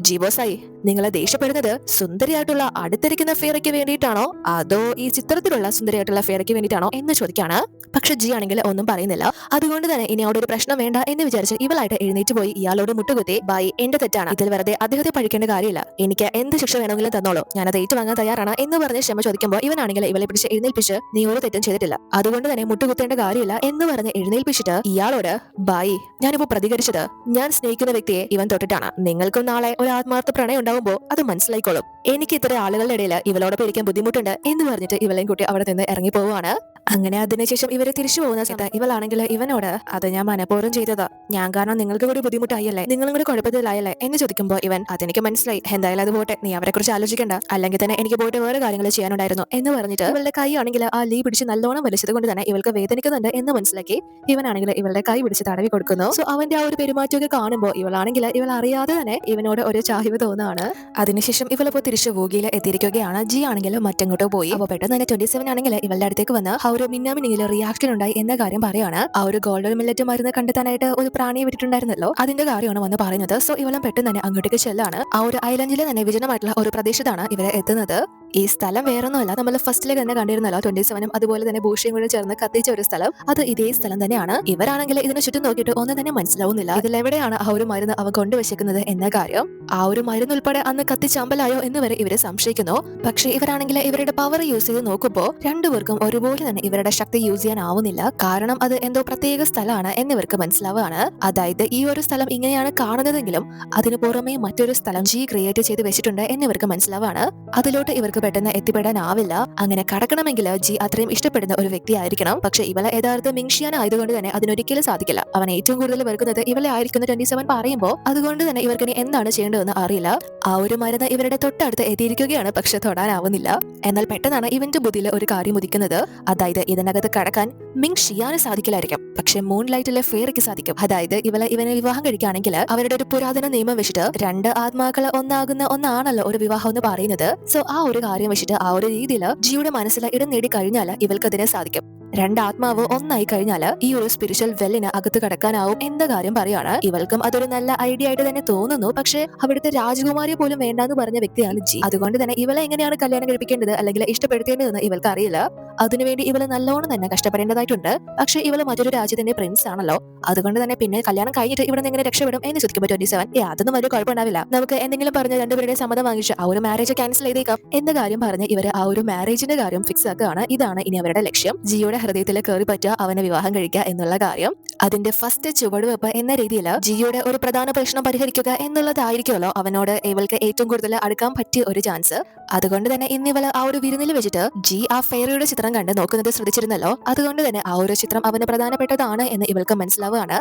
ജീബോസായി നിങ്ങൾ ദേഷ്യപ്പെടുന്നത് സുന്ദരിയായിട്ടുള്ള അടുത്തിരിക്കുന്ന ഫെയറയ്ക്ക് വേണ്ടിയിട്ടാണോ അതോ ഈ ചിത്രത്തിലുള്ള സുന്ദരിയായിട്ടുള്ള ഫെയറയ്ക്ക് വേണ്ടിയിട്ടാണോ എന്ന് ചോദിക്കാണ്. പക്ഷെ ജി ആണെങ്കിൽ ഒന്നും പറയുന്നില്ല. അതുകൊണ്ട് തന്നെ ഇനി അവിടെ ഒരു പ്രശ്നം വേണ്ട എന്ന് വിചാരിച്ച് ഇവളായിട്ട് എഴുന്നേറ്റ് പോയി ഇയാളോട് മുട്ടുകുത്തി ബൈ എന്റെ തെറ്റാണ്, ഇതിൽ വെറുതെ അദ്ദേഹത്തെ പഴിക്കേണ്ട കാര്യമില്ല, എനിക്ക് എന്ത് ശിക്ഷ വേണമെങ്കിലും തന്നോളൂ, ഞാനത് ഏറ്റുവാങ്ങാൻ തയ്യാറാണ് എന്ന് പറഞ്ഞ് ക്ഷമ ചോദിക്കുമ്പോൾ ഇവനാണെങ്കിൽ ഇവളെ പിടിച്ച് എഴുന്നേൽപ്പിച്ച് നീ ഒരു തെറ്റും ചെയ്തിട്ടില്ല, അതുകൊണ്ട് തന്നെ മുട്ടുകുത്തേണ്ട കാര്യമില്ല എന്ന് പറഞ്ഞ് എഴുന്നേൽപ്പിച്ചിട്ട് ഇയാളോട് ബൈ ഞാനിപ്പോ പ്രതികരിച്ചത് ഞാൻ സ്നേഹിക്കുന്ന വ്യക്തിയെ ഇവൻ തൊട്ടിട്ടാണ്, നിങ്ങൾക്കും നാളെ ഒരു ആത്മാർത്ഥ പ്രണയം ഉണ്ടാവുമ്പോൾ അത് മനസ്സിലായിക്കോളും, എനിക്ക് ഇത്ര ആളുകളുടെ ഇടയിൽ ഇവളോടൊപ്പം ഇരിക്കാൻ ബുദ്ധിമുട്ടുണ്ട് എന്ന് പറഞ്ഞിട്ട് ഇവളെയും കുട്ടി അവിടെ നിന്ന് ഇറങ്ങി പോവുകയാണ്. അങ്ങനെ അതിനുശേഷം ഇവര് തിരിച്ചു പോകുന്ന സമയത്ത് ഇവളാണെങ്കിൽ ഇവനോട് അത് ഞാൻ മനഃപൂർവ്വം ചെയ്തതാ, ഞാൻ കാരണം നിങ്ങൾക്ക് കൂടി ബുദ്ധിമുട്ടായല്ലേ, നിങ്ങളും കൂടി കുഴപ്പത്തിലായല്ലേ എന്ന് ചോദിക്കുമ്പോൾ ഇവൻ അതെനിക്ക് മനസ്സിലായി, എന്തായാലും അത് പോട്ടെ, നീ അവരെ കുറിച്ച് ആലോചിക്കണ്ട, അല്ലെങ്കിൽ തന്നെ എനിക്ക് പോയിട്ട് വേറെ കാര്യങ്ങൾ ചെയ്യാനുണ്ടായിരുന്നു എന്ന് പറഞ്ഞിട്ട് ഇവളുടെ കൈ ആണെങ്കിൽ ആ ലീ പിടിച്ച് നല്ലോണം വലിച്ചത് കൊണ്ട് തന്നെ ഇവൾക്ക് വേദനിക്കുന്നുണ്ട് എന്ന് മനസ്സിലാക്കി ഇവനാണെങ്കിൽ ഇവളുടെ കൈ പിടിച്ച് തടവി കൊടുക്കുന്നു. സോ അവന്റെ ആ ഒരു പെരുമാറ്റമൊക്കെ കാണുമ്പോൾ ഇവളാണെങ്കിൽ ഇവൾ അറിയാതെ തന്നെ ഇവനോട് ഒരു ചാഹിവ് തോന്നാണ്. അതിനുശേഷം ഇവളിപ്പോ തിരിച്ച് വൂഗിയിൽ എത്തിയിരിക്കുകയാണ്. ജി ആണെങ്കിൽ മറ്റങ്ങോട്ടോ പോയി. അപ്പോൾ പെട്ടെന്ന് തന്നെ 27 ആണെങ്കിൽ ഇവളുടെ അടുത്തേക്ക് വന്ന് ആ ഒരു മിന്നാമിനിയിൽ റിയാക്ഷൻ ഉണ്ടായി എന്ന കാര്യം പറയാണ്. ആ ഒരു ഗോൾഡൻ മില്ലറ്റ് മരുന്ന് കണ്ടെത്താനായിട്ട് ഒരു പ്രാണിയെ വിട്ടിട്ടുണ്ടായിരുന്നല്ലോ, അതിന്റെ കാര്യമാണ് വന്ന് പറയുന്നത്. സോ ഇവളും പെട്ടെന്ന് തന്നെ അങ്ങോട്ടേക്ക് ചെല്ലാണ്. ആ ഒരു ഐലൻഡിലെ തന്നെ വിജനമായിട്ടുള്ള ഒരു പ്രദേശത്താണ് ഇവരെ എത്തുന്നത്. ഈ സ്ഥലം വേറൊന്നുമല്ല, നമ്മൾ ഫസ്റ്റിലേക്ക് തന്നെ കണ്ടിരുന്നല്ലോ 27ഉം അതുപോലെ തന്നെ ബൂഷയും കൂടെ ചേർന്ന് കത്തിച്ച ഒരു സ്ഥലം, അത് ഇതേ സ്ഥലം തന്നെയാണ്. ഇവരാണെങ്കിൽ ഇതിനെ ചുറ്റും നോക്കിയിട്ട് ഒന്നും തന്നെ മനസ്സിലാവുന്നില്ല ഇതിലെവിടെയാണ് ആ ഒരു മരുന്ന് അവ കൊണ്ടുവച്ചേക്കുന്നത് എന്ന കാര്യം. ആ ഒരു മരുന്ന് ഉൾപ്പെടെ അന്ന് കത്തിച്ചമ്പലായോ എന്ന് വരെ ഇവരെ സംശയിക്കുന്നു. പക്ഷെ ഇവരാണെങ്കിൽ ഇവരുടെ പവർ യൂസ് ചെയ്ത് നോക്കുമ്പോൾ രണ്ടുപേർക്കും ഒരുപോലെ തന്നെ ഇവരുടെ ശക്തി യൂസ് ചെയ്യാൻ ആവുന്നില്ല. കാരണം അത് എന്തോ പ്രത്യേക സ്ഥലമാണ് എന്നിവർക്ക് മനസ്സിലാവുകയാണ്. അതായത് ഈ ഒരു സ്ഥലം ഇങ്ങനെയാണ് കാണുന്നതെങ്കിലും അതിനു പുറമെ മറ്റൊരു സ്ഥലം ജി ക്രിയേറ്റ് ചെയ്ത് വെച്ചിട്ടുണ്ട് എന്നിവർക്ക് മനസ്സിലാവാണ്. അതിലോട്ട് ഇവർക്ക് ഇവൾക്ക് പെട്ടെന്ന് എത്തിപ്പെടാനാവില്ല. അങ്ങനെ കടക്കണമെങ്കിൽ ജി അത്രയും ഇഷ്ടപ്പെടുന്ന ഒരു വ്യക്തിയായിരിക്കണം. പക്ഷെ ഇവളെ യഥാർത്ഥ മിങ്ഷിയാൻ ആയതുകൊണ്ട് തന്നെ അതിനൊരിക്കലും സാധിക്കില്ല. അവൻ ഏറ്റവും കൂടുതൽ വെറുക്കുന്നത് ഇവളെ ആയിരിക്കുന്ന 27 പറയുമ്പോൾ അതുകൊണ്ട് തന്നെ ഇവർക്ക് ഇനി എന്താണ് ചെയ്യേണ്ടതെന്ന് അറിയില്ല. ആ ഒരു മരുന്ന് ഇവരുടെ തൊട്ടടുത്ത് എത്തിയിരിക്കുകയാണ്, പക്ഷെ തൊടാനാവുന്നില്ല. എന്നാൽ പെട്ടെന്നാണ് ഇവന്റെ ബുദ്ധിയിൽ ഒരു കാര്യം ഉദിക്കുന്നത്. അതായത് ഇതിനകത്ത് കടക്കാൻ മിങ് ഷിയാന് സാധിക്കില്ലായിരിക്കും, പക്ഷെ മൂൺ ലൈറ്റിലെ ഫെയറിക്ക് സാധിക്കും. അതായത് ഇവനെ വിവാഹം കഴിക്കുകയാണെങ്കിൽ അവരുടെ ഒരു പുരാതന നിയമം വെച്ചിട്ട് രണ്ട് ആത്മാക്കൾ ഒന്നാകുന്ന ഒന്നാണല്ലോ ഒരു വിവാഹം എന്ന് പറയുന്നത്. സോ ആ ഒരു കാര്യം വെച്ചിട്ട് ആ ഒരു രീതിയിൽ ജിയുടെ മനസ്സിൽ ഇടം നേടി കഴിഞ്ഞാൽ ഇവൾക്ക് അതിനെ സാധിക്കും. രണ്ട് ആത്മാവ് ഒന്നായി കഴിഞ്ഞാൽ ഈ ഒരു സ്പിരിച്വൽ വെല്ലിന് അകത്ത് കടക്കാനാവും എന്ന കാര്യം പറയാണ്. ഇവൾക്കും അതൊരു നല്ല ഐഡിയ ആയിട്ട് തന്നെ തോന്നുന്നു. പക്ഷെ അവിടുത്തെ രാജകുമാരിയെ പോലും വേണ്ടാന്ന് പറഞ്ഞ വ്യക്തിയാണ് ജി. അതുകൊണ്ട് തന്നെ ഇവളെ എങ്ങനെയാണ് കല്യാണം കഴിപ്പിക്കേണ്ടത് അല്ലെങ്കിൽ ഇഷ്ടപ്പെടുത്തേണ്ടതെന്ന് ഇവൾക്ക് അറിയില്ല. അതിനുവേണ്ടി ഇവള് നല്ലോണം തന്നെ കഷ്ടപ്പെടേണ്ടതായിട്ടുണ്ട്. പക്ഷെ ഇവള് മറ്റൊരു രാജ്യത്തിന്റെ പ്രിൻസ് ആണല്ലോ. അതുകൊണ്ട് തന്നെ പിന്നെ കല്യാണം കഴിഞ്ഞിട്ട് ഇവിടെ നിന്ന് എങ്ങനെ രക്ഷപ്പെടും എന്ന് ചോദിക്കുമ്പോൾ 27 അതൊന്നും വലിയ കുഴപ്പമുണ്ടാവില്ല, നമുക്ക് എന്തെങ്കിലും പറഞ്ഞ് രണ്ടുപേരുടെ സമ്മതം വാങ്ങിച്ച് ആ ഒരു മാരേജ് ക്യാൻസൽ ചെയ്തേക്കാം എന്ന കാര്യം പറഞ്ഞ് ഇവര് ആ ഒരു മാരേജിന്റെ കാര്യം ഫിക്സ് ആക്കുകയാണ്. ഇതാണ് ഇനി അവരുടെ ലക്ഷ്യം. ജിയുടെ ഹൃദയത്തിൽ കയറി പറ്റുക, അവനെ വിവാഹം കഴിക്കുക എന്നുള്ള കാര്യം. അതിന്റെ ഫസ്റ്റ് ചുവടുവെപ്പ് എന്ന രീതിയിൽ ജിയുടെ ഒരു പ്രധാന പ്രശ്നം പരിഹരിക്കുക എന്നുള്ളതായിരിക്കുമല്ലോ അവനോട് ഇവൾക്ക് ഏറ്റവും കൂടുതൽ അടുക്കാൻ പറ്റിയ ഒരു ചാൻസ്. അതുകൊണ്ട് തന്നെ ഇന്നിവള് ആ ഒരു വിരുന്നിൽ വെച്ചിട്ട് ജി ആ ഫെയറിയുടെ ചിത്രം കണ്ട് നോക്കുന്നത് ശ്രദ്ധിച്ചിരുന്നല്ലോ. അതുകൊണ്ട് തന്നെ ആ ഒരു ചിത്രം അവന് പ്രധാനപ്പെട്ടതാണ് എന്ന് ഇവൾക്ക് മനസ്സിലാവുകയാണ്.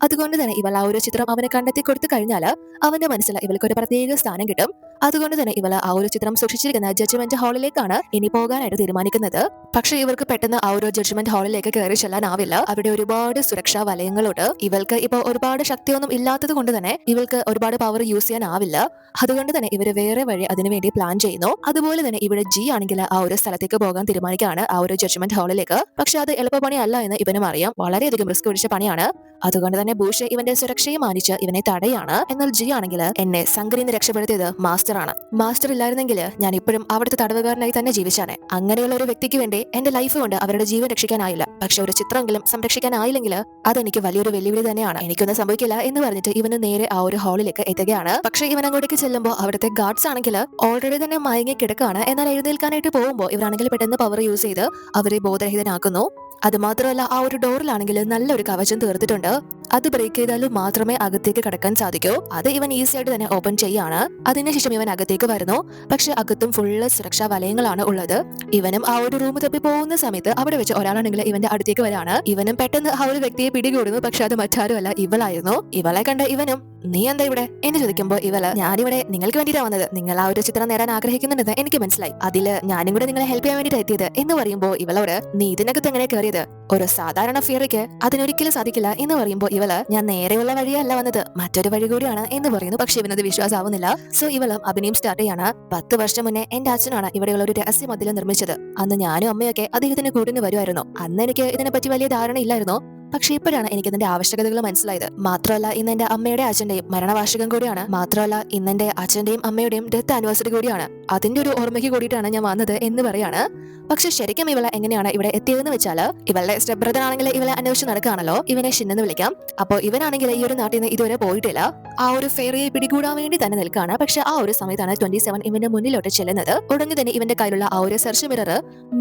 അതുകൊണ്ട് തന്നെ ഇവൾ ആ ഒരു ചിത്രം അവന് കണ്ടെത്തി കൊടുത്തു കഴിഞ്ഞാൽ അവന്റെ മനസ്സിൽ ഇവൾക്ക് ഒരു പ്രത്യേക സ്ഥാനം കിട്ടും. അതുകൊണ്ട് തന്നെ ഇവൾ ആ ഒരു ചിത്രം സൂക്ഷിച്ചിരിക്കുന്ന ജഡ്ജ്മെന്റ് ഹാളിലേക്കാണ് ഇനി പോകാനായിട്ട് തീരുമാനിക്കുന്നത്. പക്ഷെ ഇവർക്ക് പെട്ടെന്ന് ആ ഒരു ജഡ്ജ്മെന്റ് ഹാളിലേക്ക് കയറി ചെല്ലാനാവില്ല. അവിടെ ഒരുപാട് സുരക്ഷാ വലയങ്ങളുണ്ട്. ഇവൾക്ക് ഇപ്പൊ ഒരുപാട് ശക്തിയൊന്നും ഇല്ലാത്തത് കൊണ്ട് തന്നെ ഇവൾക്ക് ഒരുപാട് പവർ യൂസ് ചെയ്യാനാവില്ല. അതുകൊണ്ട് തന്നെ ഇവര് വേറെ വഴി അതിനുവേണ്ടി പ്ലാൻ ചെയ്യുന്നു. അതുപോലെ തന്നെ ഇവിടെ ജി ആണെങ്കിൽ ആ ഒരു സ്ഥലത്തേക്ക് പോകാൻ തീരുമാനിക്കുകയാണ്, ആ ഒരു ജഡ്ജ്മെന്റ് ഹാളിലേക്ക്. പക്ഷെ അത് എളുപ്പപ്പണിയല്ല എന്ന് ഇവനും അറിയാം, വളരെയധികം റിസ്ക് പിടിച്ച പണിയാണ്. അതുകൊണ്ട് തന്നെ ബൂഷ് ഇവന്റെ സുരക്ഷയെ മാനിച്ച് ഇവനെ തടയാണ്. എന്നാൽ ജി ആണെങ്കിൽ എന്നെ സംഘടിന്ന് രക്ഷപ്പെടുത്തിയത് മാസ്റ്റർ ആണ്. മാസ്റ്റർ ഇല്ലായിരുന്നെങ്കിൽ ഞാൻ ഇപ്പോഴും അവിടുത്തെ തടവുകാരനായി തന്നെ ജീവിച്ചാണ്. അങ്ങനെയുള്ള ഒരു വ്യക്തിക്ക് വേണ്ടി എന്റെ ലൈഫ് കൊണ്ട് അവരുടെ ജീവൻ രക്ഷിക്കാനായില്ല, പക്ഷെ ഒരു ചിത്രമെങ്കിലും സംരക്ഷിക്കാനായില്ലെങ്കിൽ അതെനിക്ക് വലിയൊരു വെല്ലുവിളി തന്നെയാണ്. എനിക്കൊന്നും സംഭവിക്കില്ല എന്ന് പറഞ്ഞിട്ട് ഇവന് നേരെ ആ ഒരു ഹാളിലേക്ക് എത്തുകയാണ്. പക്ഷെ ഇവൻ അങ്ങോട്ടേക്ക് ചെല്ലുമ്പോൾ അവിടുത്തെ ഗാർഡ്സ് ആണെങ്കിൽ ഓൾറെഡി തന്നെ മയങ്ങി കിടക്കാണ്. എന്നാൽ എഴുന്നേൽക്കാനായിട്ട് പോകുമ്പോൾ ഇവരാണെങ്കിൽ പെട്ടെന്ന് പവർ യൂസ് ചെയ്ത് അവരെ ബോധരഹിതനാക്കുന്നു. അത് മാത്രമല്ല ആ ഒരു ഡോറിലാണെങ്കിൽ നല്ലൊരു കവചം തീർത്തിട്ടുണ്ട്. അത് ബ്രേക്ക് ചെയ്താലും മാത്രമേ അകത്തേക്ക് കടക്കാൻ സാധിക്കൂ. അത് ഇവൻ ഈസി ആയിട്ട് തന്നെ ഓപ്പൺ ചെയ്യാണ്. അതിനുശേഷം ഇവൻ അകത്തേക്ക് വരുന്നു. പക്ഷെ അകത്തും ഫുള്ള് സുരക്ഷാ വലയങ്ങളാണ് ഉള്ളത്. ഇവനും ആ ഒരു റൂം തപ്പി പോകുന്ന സമയത്ത് അവിടെ വെച്ച് ഒരാളാണെങ്കിൽ ഇവന്റെ അടുത്തേക്ക് വരാണ്. ഇവനും പെട്ടെന്ന് ആ ഒരു വ്യക്തിയെ പിടികൂടുന്നു. പക്ഷെ അത് മറ്റാരുമല്ല, ഇവളായിരുന്നു. ഇവളെ കണ്ട ഇവനും നീ എന്താ ഇവിടെ എന്ന് ചോദിക്കുമ്പോൾ ഇവള് ഞാനിവിടെ നിങ്ങൾക്ക് വേണ്ടിയിട്ടാണ് വന്നത്. നിങ്ങൾ ആ ഒരു ചിത്രം നേടാൻ ആഗ്രഹിക്കുന്നുണ്ടെന്ന് എനിക്ക് മനസ്സിലായി. അതില് ഞാനും കൂടെ നിങ്ങളെ ഹെൽപ്പ് ചെയ്യാൻ വേണ്ടിയിട്ട് എത്തിയത് എന്ന് പറയുമ്പോൾ ഇവളോട് നീ ഇതിനകത്ത് എങ്ങനെ കയറിയത്? ഒരു സാധാരണ ഫിയറിക്ക് അതിനൊരിക്കലും സാധിക്കില്ല എന്ന് പറയുമ്പോൾ ഇവള് ഞാൻ നേരെയുള്ള വഴിയല്ല വന്നത്, മറ്റൊരു വഴി കൂടിയാണ് എന്ന് പറയുന്നു. പക്ഷെ ഇവനത് വിശ്വാസമാവുന്നില്ല. സോ ഇവളും അഭിനയം സ്റ്റാർട്ട് ചെയ്യാണ്. 10 വർഷം മുന്നേ എന്റെ അച്ഛനാണ് ഇവിടെയുള്ള ഒരു രഹസ്യ മതിൽ നിർമ്മിച്ചത്. അന്ന് ഞാനും അമ്മയൊക്കെ അദ്ദേഹത്തിന് കൂട്ടിന് വരുമായിരുന്നു. അന്ന് എനിക്ക് ഇതിനെപ്പറ്റി വലിയ ധാരണ ഇല്ലായിരുന്നു. പക്ഷെ ഇപ്പോഴാണ് എനിക്ക് ഇതിന്റെ ആവശ്യകതകൾ മനസ്സിലായത്. മാത്രമല്ല ഇന്ന് എന്റെ അമ്മയുടെ അച്ഛന്റെയും മരണവാർഷികം കൂടിയാണ്. മാത്രമല്ല ഇന്ന് എന്റെ അച്ഛന്റെയും അമ്മയുടെയും ഡെത്ത് ആനിവേഴ്സറി കൂടിയാണ്. അതിന്റെ ഒരു ഓർമ്മയ്ക്ക് കൂടിയിട്ടാണ് ഞാൻ വന്നത് എന്ന് പറയാണ്. പക്ഷെ ശരിക്കും ഇവളെ എങ്ങനെയാണ് ഇവിടെ എത്തിയതെന്ന് വെച്ചാൽ ഇവളുടെ സ്റ്റെപ്പ് ബ്രദർ ആണെങ്കിൽ ഇവളെ അന്വേഷിച്ച് നടക്കുകയാണല്ലോ. ഇവനെ ഷിന്നെന്ന് വിളിക്കാം. അപ്പോൾ ഇവനാണെങ്കിൽ ഈ ഒരു നാട്ടിൽ നിന്ന് ഇതുവരെ പോയിട്ടില്ല. ആ ഒരു ഫെയറിയെ പിടികൂടാൻ വേണ്ടി തന്നെ നിൽക്കുകയാണ്. പക്ഷെ ആ ഒരു സമയത്താണ് 27 ഇവന്റെ മുന്നിലോട്ട് ചെല്ലുന്നത്. ഉടനെ തന്നെ ഇവന്റെ കയ്യിലുള്ള ആ ഒരു സെർച്ച് മിറർ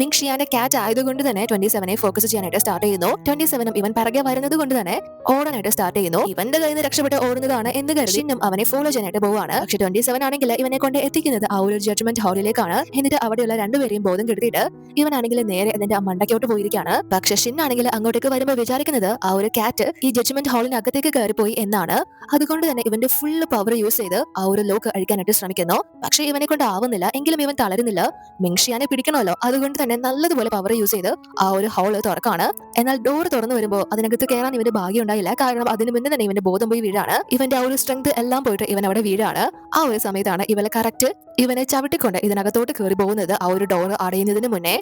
മിങ് ഷിയാന്റെ കാറ്റ് ആയതുകൊണ്ട് തന്നെ 27 ഫോക്കസ് ചെയ്യാനായിട്ട് സ്റ്റാർട്ട് ചെയ്യുന്നു. 27 ഇവൻ പിറകെ വരുന്നത് കൊണ്ട് തന്നെ ഓടാനായിട്ട് സ്റ്റാർട്ട് ചെയ്യുന്നു. ഇവന്റെ കയ്യിൽ നിന്ന് രക്ഷപ്പെട്ട് ഓടുന്നതാണ് എന്ന് കരുതി അവനെ ഫോളോ ചെയ്യാനായിട്ട് പോവാണ്. പക്ഷെ 27 ആണെങ്കിൽ ഇവനെ കൊണ്ട് എത്തിക്കുന്നത് ആ ഒരു ജഡ്ജ്മെന്റ് ഹാളിലേക്കാണ്. എന്നിട്ട് അവിടെയുള്ള രണ്ടുപേരെയും ബോധം കെടുത്തിയിട്ട് ഇവനാണെങ്കിൽ നേരെ അതിന്റെ മണ്ടയ്ക്കോട്ട് പോയിരിക്കുകയാണ്. പക്ഷെ ഷിൻ ആണെങ്കിൽ അങ്ങോട്ടേക്ക് വരുമ്പോൾ വിചാരിക്കുന്നത് ആ ഒരു കാറ്റ് ഈ ജഡ്ജ്മെന്റ് ഹാളിനകത്തേക്ക് കയറിപ്പോയി എന്നാണ്. അതുകൊണ്ട് തന്നെ ഇവന്റെ ഫുള്ള് പവർ യൂസ് ചെയ്ത് ആ ഒരു ലോക്ക് അഴിക്കാനായിട്ട് ശ്രമിക്കുന്നു. പക്ഷെ ഇവനെ കൊണ്ട് ആവുന്നില്ല. എങ്കിലും ഇവൻ തളരുന്നില്ല. മിങ് ഷിയാനെ പിടിക്കണമല്ലോ. അതുകൊണ്ട് തന്നെ നല്ലതുപോലെ പവർ യൂസ് ചെയ്ത് ആ ഒരു ഹാള് തുറക്കാണ്. എന്നാൽ ഡോർ തുറന്നു വരുമ്പോൾ അതിനകത്ത് കയറാൻ ഇവന് ഭാഗ്യം ഉണ്ടായില്ല. കാരണം അതിന് മുന്നേ തന്നെ ഇവന്റെ ബോധം പോയി വീഴാണ്. ഇവന്റെ ആ ഒരു സ്ട്രെങ്ത് എല്ലാം പോയിട്ട് ഇവൻ അവിടെ വീഴാണ്. ആ ഒരു സമയത്താണ് ഇവളെ കറക്റ്റ് ഇവനെ ചവിട്ടിക്കൊണ്ട് ഇതിനകത്തോട്ട് കയറി പോകുന്നത്. ആ ഒരു ഡോർ അടയുന്നതിന് മുന്നേ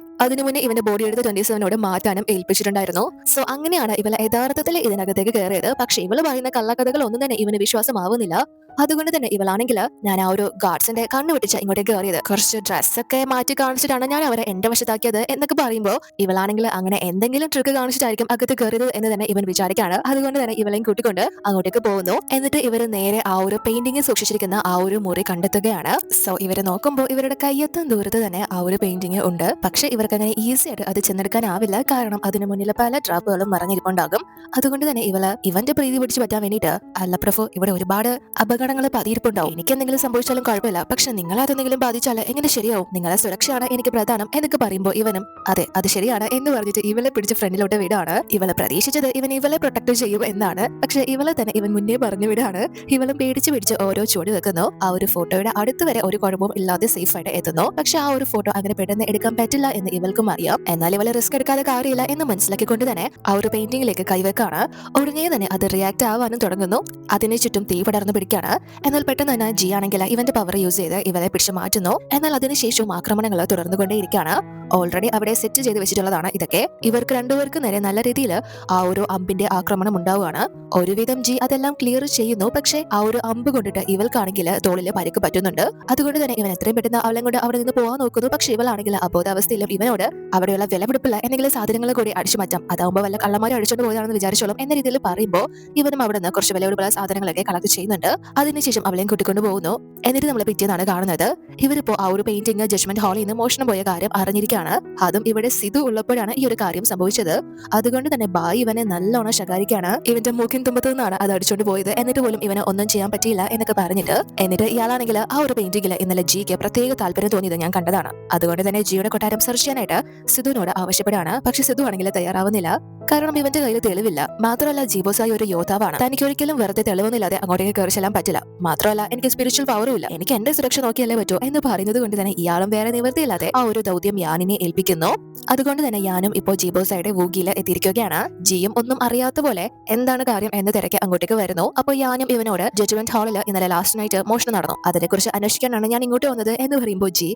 ഇവന്റെ ബോഡി എടുത്ത് 27 മാറ്റാനും ഏൽപ്പിച്ചിട്ടുണ്ടായിരുന്നു. സോ അങ്ങനെയാണ് ഇവളെ യഥാർത്ഥത്തിൽ ഇതിനകത്തേക്ക് കയറിയത്. പക്ഷെ ഇവള് പറയുന്ന കള്ളക്കഥകൾ ഒന്നും തന്നെ ഇവന് വിശ്വാസമാവുന്നില്ല. അതുകൊണ്ട് തന്നെ ഇവളാണെങ്കിൽ ഞാൻ ആ ഒരു ഗാർഡ്സിന്റെ കണ്ണു വെട്ടിച്ച ഇങ്ങോട്ടേക്ക് കയറിയത്. കുറച്ച് ഡ്രസ്സൊക്കെ മാറ്റി കാണിച്ചിട്ടാണ് ഞാൻ അവരെ എന്റെ വശത്താക്കിയത് എന്നൊക്കെ പറയുമ്പോൾ ഇവളാണെങ്കിൽ അങ്ങനെ എന്തെങ്കിലും ട്രിക്ക് കാണിച്ചിട്ടായിരിക്കും അകത്ത് കയറിയത് എന്ന് തന്നെ ഇവൻ വിചാരിക്കാണ്. അതുകൊണ്ട് തന്നെ ഇവളെയും കൂട്ടിക്കൊണ്ട് അങ്ങോട്ടേക്ക് പോകുന്നു. എന്നിട്ട് ഇവര് നേരെ ആ ഒരു പെയിന്റിംഗ് സൂക്ഷിച്ചിരിക്കുന്ന ആ ഒരു മുറി കണ്ടെത്തുകയാണ്. സോ ഇവരെ നോക്കുമ്പോൾ ഇവരുടെ കയ്യെത്തും ദൂരത്ത് തന്നെ ആ ഒരു പെയിന്റിംഗ് ഉണ്ട്. പക്ഷെ ഇവർക്ക് അങ്ങനെ ഈസി ആയിട്ട് അത് ചെന്നെടുക്കാനാവില്ല. കാരണം അതിന് മുന്നിൽ പല ട്രാപ്പുകളും മറഞ്ഞിരിപ്പുണ്ടാകും. അതുകൊണ്ട് തന്നെ ഇവന്റെ പ്രീതി പിടിച്ചു പറ്റാൻ വേണ്ടിയിട്ട് അല്ല പ്രഭു ഇവിടെ ഒരുപാട് അപകട ആക്രമണങ്ങൾ പതിയിരിപ്പുണ്ടാവും. എനിക്ക് എന്തെങ്കിലും സംഭവിച്ചാലും കുഴപ്പമില്ല, പക്ഷെ നിങ്ങളെ അതെന്തെങ്കിലും ബാധിച്ചാൽ എങ്ങനെ ശരിയാവും? നിങ്ങളെ സുരക്ഷയാണ് എനിക്ക് പ്രധാനം എന്നൊക്കെ പറയുമ്പോൾ ഇവനും അതെ അത് ശരിയാണ് എന്ന് പറഞ്ഞിട്ട് ഇവളെ പിടിച്ച് ഫ്രണ്ടിലോട്ട് വിടാണ്. ഇവളെ പ്രതീക്ഷിച്ചത് ഇവളെ പ്രൊട്ടക്ട് ചെയ്യും എന്നാണ്. പക്ഷെ ഇവളെ തന്നെ ഇവൻ മുന്നേ പറഞ്ഞു വിടാണ്. ഇവളും പേടിച്ച് പിടിച്ച് ഓരോ ചുവട് വെക്കുന്നു. ആ ഒരു ഫോട്ടോയുടെ അടുത്ത് വരെ ഒരു കുഴപ്പവും ഇല്ലാതെ സേഫ് ആയിട്ട് എത്തുന്നു. പക്ഷെ ആ ഒരു ഫോട്ടോ അങ്ങനെ പെട്ടെന്ന് എടുക്കാൻ പറ്റില്ല എന്ന് ഇവൾക്കും അറിയാം. എന്നാൽ ഇവളെ റിസ്ക് എടുക്കാതെ കാര്യമില്ല എന്ന് മനസ്സിലാക്കിക്കൊണ്ട് തന്നെ ആ ഒരു പെയിന്റിംഗിലേക്ക് കൈവെക്കാണ്. ഉടനെ തന്നെ അത് റിയാക്ട് ആവാനും തുടങ്ങുന്നു. അതിന് ചുറ്റും തീ പടർന്നു പിടിക്കാണ്. എന്നാൽ പെട്ടെന്ന് തന്നെ ജി ആണെങ്കിൽ ഇവന്റെ പവർ യൂസ് ചെയ്ത് ഇവരെ പിടിച്ചു മാറ്റുന്നു. എന്നാൽ അതിനുശേഷവും ആക്രമണങ്ങൾ തുടർന്നുകൊണ്ടേയിരിക്കുകയാണ്. ഓൾറെഡി അവിടെ സെറ്റ് ചെയ്ത് വെച്ചിട്ടുള്ളതാണ് ഇതൊക്കെ. ഇവർക്ക് രണ്ടുപേർക്ക് നേരെ നല്ല രീതിയിൽ ആ ഒരു അമ്പിന്റെ ആക്രമണം ഉണ്ടാവുകയാണ്. ഒരുവിധം ജി അതെല്ലാം ക്ലിയർ ചെയ്യുന്നു. പക്ഷെ ആ ഒരു അമ്പ് കൊണ്ടിട്ട് ഇവൾക്കാണെങ്കിൽ തോളില് പരിക്ക് പറ്റുന്നുണ്ട്. അതുകൊണ്ട് തന്നെ ഇവൻ എത്രയും പെട്ടെന്ന് അവളെ കൊണ്ട് അവിടെ നിന്ന് പോകാൻ നോക്കുന്നു. പക്ഷെ ഇവളാണെങ്കിൽ അബോധാവസ്ഥയിലും ഇവനോട് അവിടെയുള്ള വിലപിടിപ്പുള്ള എന്തെങ്കിലും സാധനങ്ങൾ കൂടി അടിച്ചു മാറ്റാം, അതാവുമ്പോൾ വല്ല കള്ളന്മാരും അടിച്ചുകൊണ്ട് പോയതാണെന്ന് വിചാരിച്ചോളും എന്ന രീതിയിൽ പറയുമ്പോൾ ഇവനും അവിടെ നിന്ന് കുറച്ച് വിലപിടിപ്പുള്ള സാധനങ്ങളൊക്കെ കളക്ട് ചെയ്യുന്നുണ്ട്. അതിനുശേഷം അവളെയും കൂട്ടിക്കൊണ്ട് പോകുന്നു. എന്നിട്ട് നമ്മൾ പിറ്റേന്നാണ് കാണുന്നത് ഇവരിപ്പോ ആ ഒരു പെയിന്റിംഗ് ജഡ്ജ്മെന്റ് ഹാളിൽ നിന്ന് മോഷണം പോയ കാര്യം അറിഞ്ഞിരിക്കുകയാണ്. അതും ഇവിടെ സിധു ഉള്ളപ്പോഴാണ് ഈ ഒരു കാര്യം സംഭവിച്ചത്. അതുകൊണ്ട് തന്നെ ബായി ഇവനെ നല്ലോണം ശകാരിക്കാണ്. ഇവന്റെ മൂക്കിൻ തുമ്പത്ത് നിന്നാണ് അത് അടിച്ചുകൊണ്ട് പോയത്, എന്നിട്ട് പോലും ഇവന് ഒന്നും ചെയ്യാൻ പറ്റിയില്ല എന്നൊക്കെ പറഞ്ഞിട്ട്. എന്നിട്ട് ഇയാളാണെങ്കിൽ ആ ഒരു പെയിന്റിംഗിൽ ഇന്നലെ ജിക്ക് പ്രത്യേക താല്പര്യം തോന്നിയത് ഞാൻ കണ്ടതാണ്. അതുകൊണ്ട് തന്നെ ജിയുടെ കൊട്ടാരം സെർച്ച് ചെയ്യാനായിട്ട് സിധുവിനോട് ആവശ്യപ്പെടാണ്. പക്ഷെ സിധു ആണെങ്കിൽ തയ്യാറാവുന്നില്ല. കാരണം ഇവന്റെ കയ്യിൽ തെളിവില്ല. മാത്രമല്ല ജീബോസായി ഒരു യോദ്ധാവാണ്. തനിക്ക് ഒരിക്കലും വെറുതെ തെളിവൊന്നുമില്ലാതെ അങ്ങോട്ടേക്ക് കയറി ചെല്ലാൻ പറ്റില്ല. മാത്രമല്ല എനിക്ക് സ്പിരിച്വൽ പവറും ഇല്ല. എനിക്ക് എന്റെ സുരക്ഷ നോക്കിയല്ലേ പറ്റൂ എന്ന് പറയുന്നത് കൊണ്ട് തന്നെ ഇയാളും വേറെ നിവൃത്തിയില്ലാതെ ആ ഒരു ദൗത്യം യാനിനെ ഏൽപ്പിക്കുന്നു. അതുകൊണ്ട് തന്നെ യാനും ഇപ്പോൾ ജീബോസായുടെ വൂഗിയിൽ എത്തിയിരിക്കുകയാണ്. ജിയും ഒന്നും അറിയാത്ത പോലെ എന്താണ് കാര്യം എന്ന് തിരക്ക് അങ്ങോട്ടേക്ക് വരുന്നു. അപ്പോൾ യാനും ഇവനോട് ജഡ്ജ്മെന്റ് ഹാളിൽ ഇന്നലെ ലാസ്റ്റ് നൈറ്റ് മോഷണം നടന്നു, അതിനെക്കുറിച്ച് അന്വേഷിക്കാനാണ് ഞാൻ ഇങ്ങോട്ട് വന്നത് എന്ന് പറയുമ്പോൾ ജി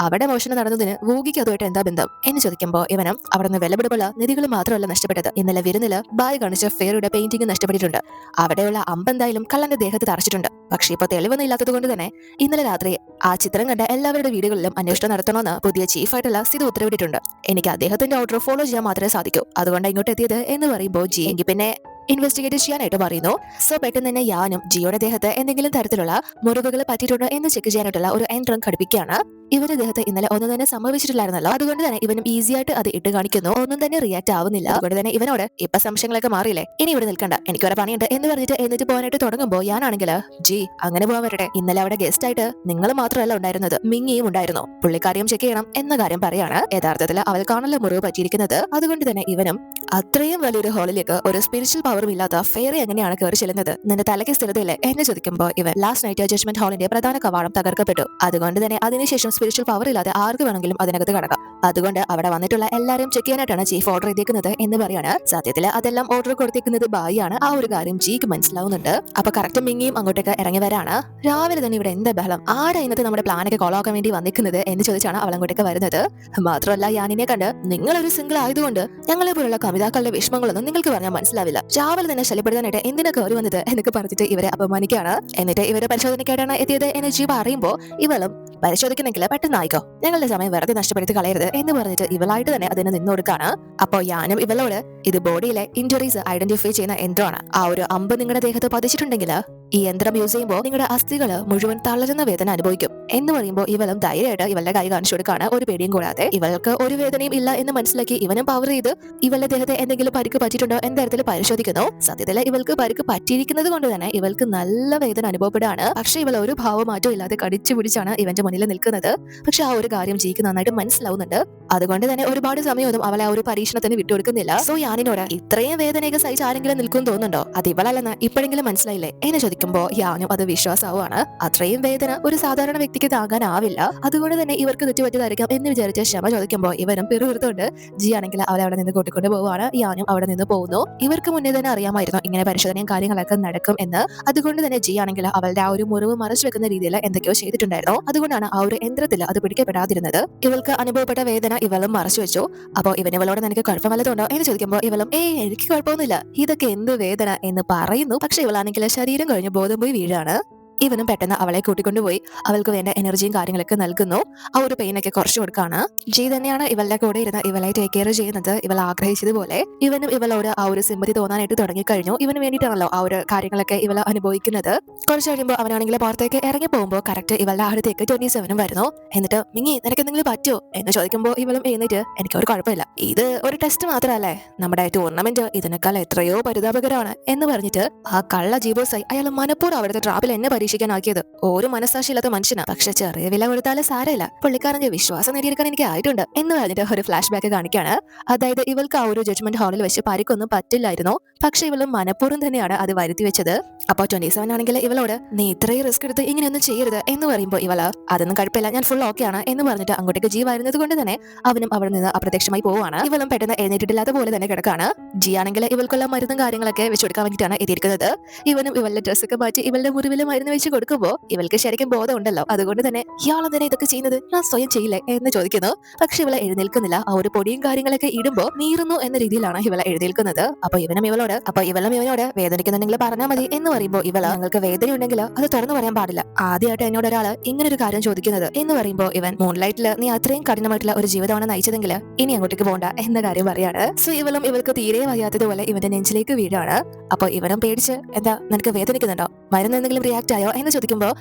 അവിടെ മോഷണം നടന്നതിന് വൂഗിക്ക് അതുമായിട്ട് എന്താ ബന്ധം എന്ന് ചോദിക്കുമ്പോൾ ഇവനും അവിടെ നിന്ന് വിലപിടിപ്പുള്ള നിധികൾ മാത്രമല്ല നഷ്ടപ്പെട്ടത്, ഇന്നലെ വിരുന്നില് ബായ് കാണിച്ച ഫെയറുടെ പെയിന്റിംഗ് നഷ്ടപ്പെട്ടിട്ടുണ്ട്. അവിടെയുള്ള അമ്പെന്തായാലും കള്ളന്റെ ദേഹത്ത് തറച്ചിട്ടുണ്ട്. പക്ഷെ ഇപ്പൊ തെളിവൊന്നും ഇല്ലാത്തത് കൊണ്ട് തന്നെ ഇന്നലെ രാത്രി ആ ചിത്രം കണ്ട എല്ലാവരുടെ വീടുകളിലും അന്വേഷണം നടത്തണമെന്ന് പുതിയ ചീഫായിട്ടുള്ള സിധു ഉത്തരവിട്ടിട്ടുണ്ട്. എനിക്ക് അദ്ദേഹത്തിന്റെ ഓർഡർ ഫോളോ ചെയ്യാൻ മാത്രമേ സാധിക്കൂ, അതുകൊണ്ട് ഇങ്ങോട്ട് എത്തിയത് എന്ന് പറയുമ്പോൾ ജി എങ്കിൽ പിന്നെ ഇൻവെസ്റ്റിഗേറ്റ് ചെയ്യാനായിട്ട് പറയുന്നു. സോ പെട്ടെന്ന് തന്നെ യാനും ജിയുടെ ദേഹത്ത് എന്തെങ്കിലും തരത്തിലുള്ള മുറിവുകൾ പറ്റിയിട്ടുണ്ടോ എന്ന് ചെക്ക് ചെയ്യാനായിട്ടുള്ള ഒരു യന്ത്രം ഘടിപ്പിക്കുകയാണ്. ഇവരുടെ ദേഹത്ത് ഇന്നലെ ഒന്നും തന്നെ സംഭവിച്ചിട്ടില്ലായിരുന്നല്ലോ. അതുകൊണ്ട് തന്നെ ഇവനും ഈസി ആയിട്ട് അത് ഇട്ട് കാണിക്കുന്നു. ഒന്നും തന്നെ റിയാക്ട് ആവുന്നില്ല. അതുകൊണ്ട് തന്നെ ഇവനോട് ഇപ്പൊ സംശയങ്ങളൊക്കെ മാറിയില്ലേ, ഇനി ഇവിടെ നിൽക്കണ്ട, എനിക്ക് ഒരു പണിയുണ്ട് എന്ന് പറഞ്ഞിട്ട് എന്നിട്ട് പോകാനായിട്ട് തുടങ്ങുമ്പോൾ ഞാനാണെങ്കിൽ ജി അങ്ങനെ പോകാൻ വരട്ടെ, ഇന്നലെ അവിടെ ഗസ്റ്റ് ആയിട്ട് നിങ്ങൾ മാത്രമല്ല ഉണ്ടായിരുന്നത്, മിങ്ങിയും ഉണ്ടായിരുന്നു, പുള്ളിക്കാരിയും ചെക്ക് ചെയ്യണം എന്ന കാര്യം പറയാണ്. യഥാർത്ഥത്തിൽ അവൾക്കാണല്ലോ മുറിവ് പറ്റിയിരിക്കുന്നത്. അതുകൊണ്ട് തന്നെ ഇവനും അത്രയും വലിയൊരു ഹാളിലേക്ക് ഒരു സ്പിരിച്വൽ പവറും ഇല്ലാത്ത ഫെയറി എങ്ങനെയാണ് കയറി ചെല്ലുന്നത്, നിന്റെ തലയ്ക്ക് സ്ഥിരതയില്ലേ എന്ന് ചോദിക്കുമ്പോൾ ഇവൻ ലാസ്റ്റ് നൈറ്റ് ജഡ്ജ്മെന്റ് ഹാളിന്റെ പ്രധാന കവാടം തകർക്കപ്പെട്ടു. അതുകൊണ്ട് തന്നെ അതിനുശേഷം സ്പിരിച്വൽ പവർ ഇല്ലാതെ ആർക്ക് വേണമെങ്കിലും അതിനകത്ത് കടക്കാം. അതുകൊണ്ട് അവിടെ വന്നിട്ടുള്ള എല്ലാവരും ചെക്ക് ചെയ്യാനായിട്ടാണ് ചീഫ് ഓർഡർ ചെയ്തേക്കുന്നത് എന്ന് പറയാണ്. സത്യത്തിൽ അതെല്ലാം ഓർഡർ കൊടുത്തേക്കുന്നത് ബായി ആണ്. ആ ഒരു കാര്യം ജിക്ക് മനസ്സിലാവുന്നുണ്ട്. അപ്പൊ കറക്റ്റ് മിങ്ങിയും അങ്ങോട്ടേക്ക് ഇറങ്ങി വരാണ്. രാവിലെ തന്നെ ഇവിടെ എന്താ ബഹളം, ആരാ ഇന്നത്തെ നമ്മുടെ പ്ലാനൊക്കെ കൊളാക്കാൻ വേണ്ടി വന്നിരിക്കുന്നത് എന്ന് ചോദിച്ചാണ് അവൾ അങ്ങോട്ടേക്ക് വരുന്നത്. മാത്രമല്ല യാനിനെ കണ്ട് നിങ്ങളൊരു സിംഗിൾ ആയതുകൊണ്ട് ഞങ്ങളെ പോലുള്ള കവിതാക്കളുടെ വിഷമങ്ങളൊന്നും നിങ്ങൾക്ക് പറഞ്ഞാൽ മനസ്സിലാവില്ല, രാവിലെ തന്നെ ശല്യപ്പെടുത്താനായിട്ട് എന്തിനാ കയറി വന്നത് എന്നൊക്കെ പറഞ്ഞിട്ട് ഇവരെ അപമാനിക്കുകയാണ്. എന്നിട്ട് ഇവരെ പരിശോധനയ്ക്കായിട്ടാണ് എത്തിയത് എന്ന് ജി പറയുമ്പോൾ ഇവളും പരിശോധിക്കുന്നെങ്കിൽ പെട്ടെന്ന് ആയിക്കോ, ഞങ്ങളുടെ സമയം വെറുതെ നഷ്ടപ്പെടുത്തി കളയരുത് എന്ന് പറഞ്ഞിട്ട് ഇവളായിട്ട് തന്നെ അതിന് നിന്നൊടുക്കാണ്. അപ്പോ ഞാനും ഇവളോട് ഇത് ബോഡിയിലെ ഇഞ്ചുറീസ് ഐഡന്റിഫൈ ചെയ്യുന്ന യന്ത്രമാണ്, ആ ഒരു അമ്പ് നിങ്ങളുടെ ദേഹത്ത് പതിച്ചിട്ടുണ്ടെങ്കിൽ ഈ യന്ത്രം യൂസ് ചെയ്യുമ്പോൾ നിങ്ങളുടെ അസ്ഥികള് മുഴുവൻ തളരുന്ന വേദന അനുഭവിക്കും എന്ന് പറയുമ്പോൾ ഇവളും ധൈര്യമായിട്ട് ഇവളുടെ കൈ കാണിച്ചു കൊടുക്കാണ്, ഒരു പേടിയും കൂടാതെ. ഇവൾക്ക് ഒരു വേദനയും ഇല്ല എന്ന് മനസ്സിലാക്കി ഇവനും പവർ ചെയ്ത് ഇവളുടെ ദേഹത്തെ എന്തെങ്കിലും പരിക്ക് പറ്റിയിട്ടുണ്ടോ എന്ന തരത്തിൽ പരിശോധിക്കുന്നു. സത്യത്തിൽ ഇവൾക്ക് പരിക്ക് പറ്റിയിരിക്കുന്നത് കൊണ്ട് തന്നെ ഇവൾക്ക് നല്ല വേദന അനുഭവപ്പെടുകയാണ്. പക്ഷെ ഇവൾ ഒരു ഭാവമാറ്റം ഇല്ലാതെ കടിച്ചു പിടിച്ചാണ് ഇവന്റെ മുന്നിൽ നിൽക്കുന്നത്. പക്ഷെ ആ ഒരു കാര്യം ജിക്ക് നന്നായിട്ട് മനസ്സിലാവുന്നുണ്ട്. അതുകൊണ്ട് തന്നെ ഒരുപാട് സമയമൊന്നും അവളെ ആ ഒരു പരീക്ഷണത്തിന് വിട്ടുകൊടുക്കുന്നില്ല. സോ യാനിനോട് ഇത്രയും വേദനയൊക്കെ സഹിച്ച് ആരെങ്കിലും നിൽക്കും തോന്നുന്നുണ്ടോ, അത് ഇവളല്ലെന്ന് ഇപ്പോഴെങ്കിലും മനസ്സിലായില്ലേ എന്ന് ചോദിക്കുമ്പോൾ യാനും അത് വിശ്വാസമാവാണ്. അത്രയും വേദന ഒരു സാധാരണ വ്യക്തിക്ക് താങ്ങാനാവില്ല. അതുകൊണ്ട് തന്നെ ഇവർക്ക് തെറ്റുപറ്റിയതായിരിക്കാം എന്ന് വിചാരിച്ച് ക്ഷമ ചോദിക്കുമ്പോൾ ഇവനും പിറുപിറുത്തുകൊണ്ട് ജി ആണെങ്കിൽ അവളെ അവിടെ നിന്ന് കൂട്ടിക്കൊണ്ട് പോവുകയാണ്. യാനും അവിടെ നിന്ന് പോകുന്നു. ഇവർക്ക് മുന്നേ തന്നെ അറിയാമായിരുന്നു ഇങ്ങനെ പരിശോധനയും കാര്യങ്ങളൊക്കെ നടക്കും എന്ന്. അതുകൊണ്ട് തന്നെ ജി ആണെങ്കിൽ അവളുടെ ആ ഒരു മുറിവ് മറച്ചു വെക്കുന്ന രീതിയിൽ എന്തൊക്കെയോ ചെയ്തിട്ടുണ്ടായിരുന്നു. അതുകൊണ്ടാണ് ആ ഒരു യന്ത്രത്തിൽ അത് പിടിക്കപ്പെടാതിരുന്നത്. ഇവൾക്ക് അനുഭവപ്പെട്ട വേദന ഇവളും മറച്ചു വെച്ചു. അപ്പോൾ ഇവളോട് നിനക്ക് കുഴപ്പമല്ലതുണ്ടോ എന്ന് ചോദിക്കുമ്പോൾ ഇവളും എനിക്ക് കുഴപ്പമൊന്നുമില്ല, ഇതൊക്കെ എന്ത് വേദന എന്ന് പറയുന്നു. പക്ഷെ ഇവളാണെങ്കിൽ ശരീരം കഴിഞ്ഞ് ബോധം പോയി വീഴാണ്. ഇവനും പെട്ടെന്ന് അവളെ കൂട്ടിക്കൊണ്ടുപോയി അവൾക്ക് വേണ്ട എനർജിയും കാര്യങ്ങളൊക്കെ നൽകുന്നു. ആ ഒരു പെയിനൊക്കെ കുറച്ചു കൊടുക്കാണ്. ജി തന്നെയാണ് ഇവളുടെ കൂടെ ഇരുന്ന് ഇവളെ ടേക്ക് കെയർ ചെയ്യുന്നത്, ഇവൾ ആഗ്രഹിച്ചതുപോലെ. ഇവനും ഇവളോട് ആ ഒരു സിമ്പതി തോന്നാനായിട്ട് തുടങ്ങിക്കഴിഞ്ഞു. ഇവന് വേണ്ടിയിട്ടാണല്ലോ ആ ഒരു കാര്യങ്ങളൊക്കെ ഇവൾ അനുഭവിക്കുന്നത്. കുറച്ച് കഴിയുമ്പോൾ അവനാണെങ്കിൽ പുറത്തേക്ക് ഇറങ്ങി പോകുമ്പോൾ കറക്റ്റ് ഇവളുടെ അടുത്തേക്ക് 27 വരുന്നു. എന്നിട്ട് മിങ്ങി നിനക്ക് എന്തെങ്കിലും പറ്റുമോ എന്ന് ചോദിക്കുമ്പോൾ ഇവളും എഴുന്നേറ്റ് എനിക്കൊരു കുഴപ്പമില്ല, ഇത് ഒരു ടെസ്റ്റ് മാത്രമല്ലേ, നമ്മുടെ ടൂർണമെന്റ് ഇതിനേക്കാൾ എത്രയോ പരിതാപകരമാണ് എന്ന് പറഞ്ഞിട്ട് ആ കള്ള ജീബോസായി അയാൾ മനഃപൂർവ്വം അവിടുത്തെ ട്രാപ്പിൽ എന്നെ പരീക്ഷിക്കാനാക്കിയത്. ഒരു മനസ്സാക്ഷിയില്ലാത്ത മനുഷ്യനാ. പക്ഷെ ചെറിയ വില കൊടുത്താലും സാരമില്ല, പുള്ളിക്കാരന്റെ വിശ്വാസം നേടിയെടുക്കാൻ എനിക്ക് ആയിട്ടുണ്ട് എന്ന് പറഞ്ഞിട്ട് ഒരു ഫ്ലാഷ് ബാക്ക് കാണിക്കാണ്. അതായത് ഇവൾക്ക് ആ ഒരു ജഡ്ജ്മെന്റ് ഹാളിൽ വെച്ച് പരിക്കൊന്നും പറ്റില്ലായിരുന്നു. പക്ഷെ ഇവളും മനഃപൂർവ്വം തന്നെയാണ് അത് വരുത്തി വെച്ചത്. അപ്പോൾ 27 ആണെങ്കിൽ ഇവളോട് നീ ഇത്രയും റിസ്ക് എടുത്ത് ഇങ്ങനെയൊന്നും ചെയ്യരുത് എന്ന് പറയുമ്പോൾ ഇവള് അതൊന്നും കുഴപ്പമില്ല, ഞാൻ ഫുൾ ഓക്കെ ആണ് എന്ന് പറഞ്ഞിട്ട് അങ്ങോട്ടേക്ക് ജി വരുന്നത് കൊണ്ട് തന്നെ അവനും അവിടെ നിന്ന് അപ്രത്യക്ഷമായി പോവാണ്. ഇവളും പെട്ടെന്ന് എഴുന്നേറ്റിട്ടില്ലാത്ത പോലെ തന്നെ കിടക്കാണ്. ജി ആണെങ്കിൽ ഇവൾക്കുള്ള മരുന്നും കാര്യങ്ങളൊക്കെ വെച്ച് കൊടുക്കാൻ വേണ്ടിയിട്ടാണ് എത്തിയിരിക്കുന്നത്. ഇവനും ഇവളുടെ ഡ്രസ്സൊക്കെ മാറ്റി ഇവളുടെ മുറിവിൽ മരുന്ന് വെച്ച് കൊടുക്കുമ്പോൾ ഇവൾക്ക് ശരിക്കും ബോധമുണ്ടല്ലോ. അതുകൊണ്ട് തന്നെ ഇയാളെന്തിനാ ഇതൊക്കെ ചെയ്യുന്നത്, ഞാൻ സ്വയം ചെയ്യില്ലേ എന്ന് ചോദിക്കുന്നു. പക്ഷെ ഇവളെ എഴുന്നേൽക്കുന്നില്ല. ആ ഒരു പൊടിയും കാര്യങ്ങളൊക്കെ ഇടുമ്പോൾ നീറുന്നു എന്ന രീതിയിലാണ് ഇവളെ എഴുന്നേൽക്കുന്നത്. അപ്പൊ ഇവനും ഇവനോട് വേദനിക്കുന്നുണ്ടെങ്കിൽ പറഞ്ഞാൽ മതി എന്ന് പറയുമ്പോൾ ഇവള് നിങ്ങൾക്ക് വേദന ഉണ്ടെങ്കിൽ അത് തുറന്നു പറയാൻ പാടില്ല. ആദ്യമായിട്ട് എന്നോട് ഒരാള് ഇങ്ങനെ ഒരു കാര്യം ചോദിക്കുന്നത് എന്ന് പറയുമ്പോൾ ഇവൻ മൂൺലൈറ്റില് നീ അത്രയും കഠിനമായിട്ടുള്ള ഒരു ജീവിതമാണ് നയിച്ചതെങ്കിൽ ഇനി അങ്ങോട്ടേക്ക് പോകണ്ട എന്ന കാര്യം പറയാണ്. സോ ഇവൾക്ക് തീരെ വയ്യാത്തതുപോലെ ഇവന്റെ നെഞ്ചിലേക്ക് വീഴാണ്. അപ്പൊ ഇവനും പേടിച്ച് എന്താ നിനക്ക് വേദനിക്കുന്നുണ്ടോ, മരുന്ന് എന്തെങ്കിലും റിയാക്ട് ആയോ എന്ന് ചോദിക്കുമ്പോൾ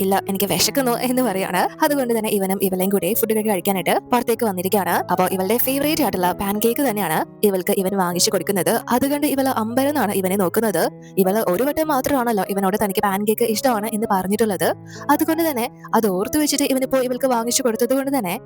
ഇല്ല എനിക്ക് വിശക്കുന്നു എന്ന് പറയാണ്. അതുകൊണ്ട് തന്നെ ഇവനും ഇവളെയും കൂടി ഫുഡ് കഴിക്കാനായിട്ട് പുറത്തേക്ക് വന്നിരിക്കുകയാണ്. അപ്പോൾ ഇവളുടെ ഫേവറേറ്റ് ആയിട്ടുള്ള പാൻ കേക്ക് തന്നെയാണ് ഇവൻ വാങ്ങിച്ചു കൊടുക്കുന്നത്. അതുകൊണ്ട് ഇവള് അമ്പരന്നാണ് ഇവനെ നോക്കുന്നത്. ഇവള് ഒരു വട്ടം മാത്രമാണല്ലോ ഇവനോട് തനിക്ക് പാൻ കേക്ക് ഇഷ്ടമാണ് എന്ന് പറഞ്ഞിട്ടുള്ളത്. അതുകൊണ്ട് തന്നെ അത് ഓർത്തു വെച്ചിട്ട് ഇവനിപ്പോ ഇവൾക്ക് വാങ്ങിച്ചു കൊടുത്തത് കൊണ്ട് തന്നെ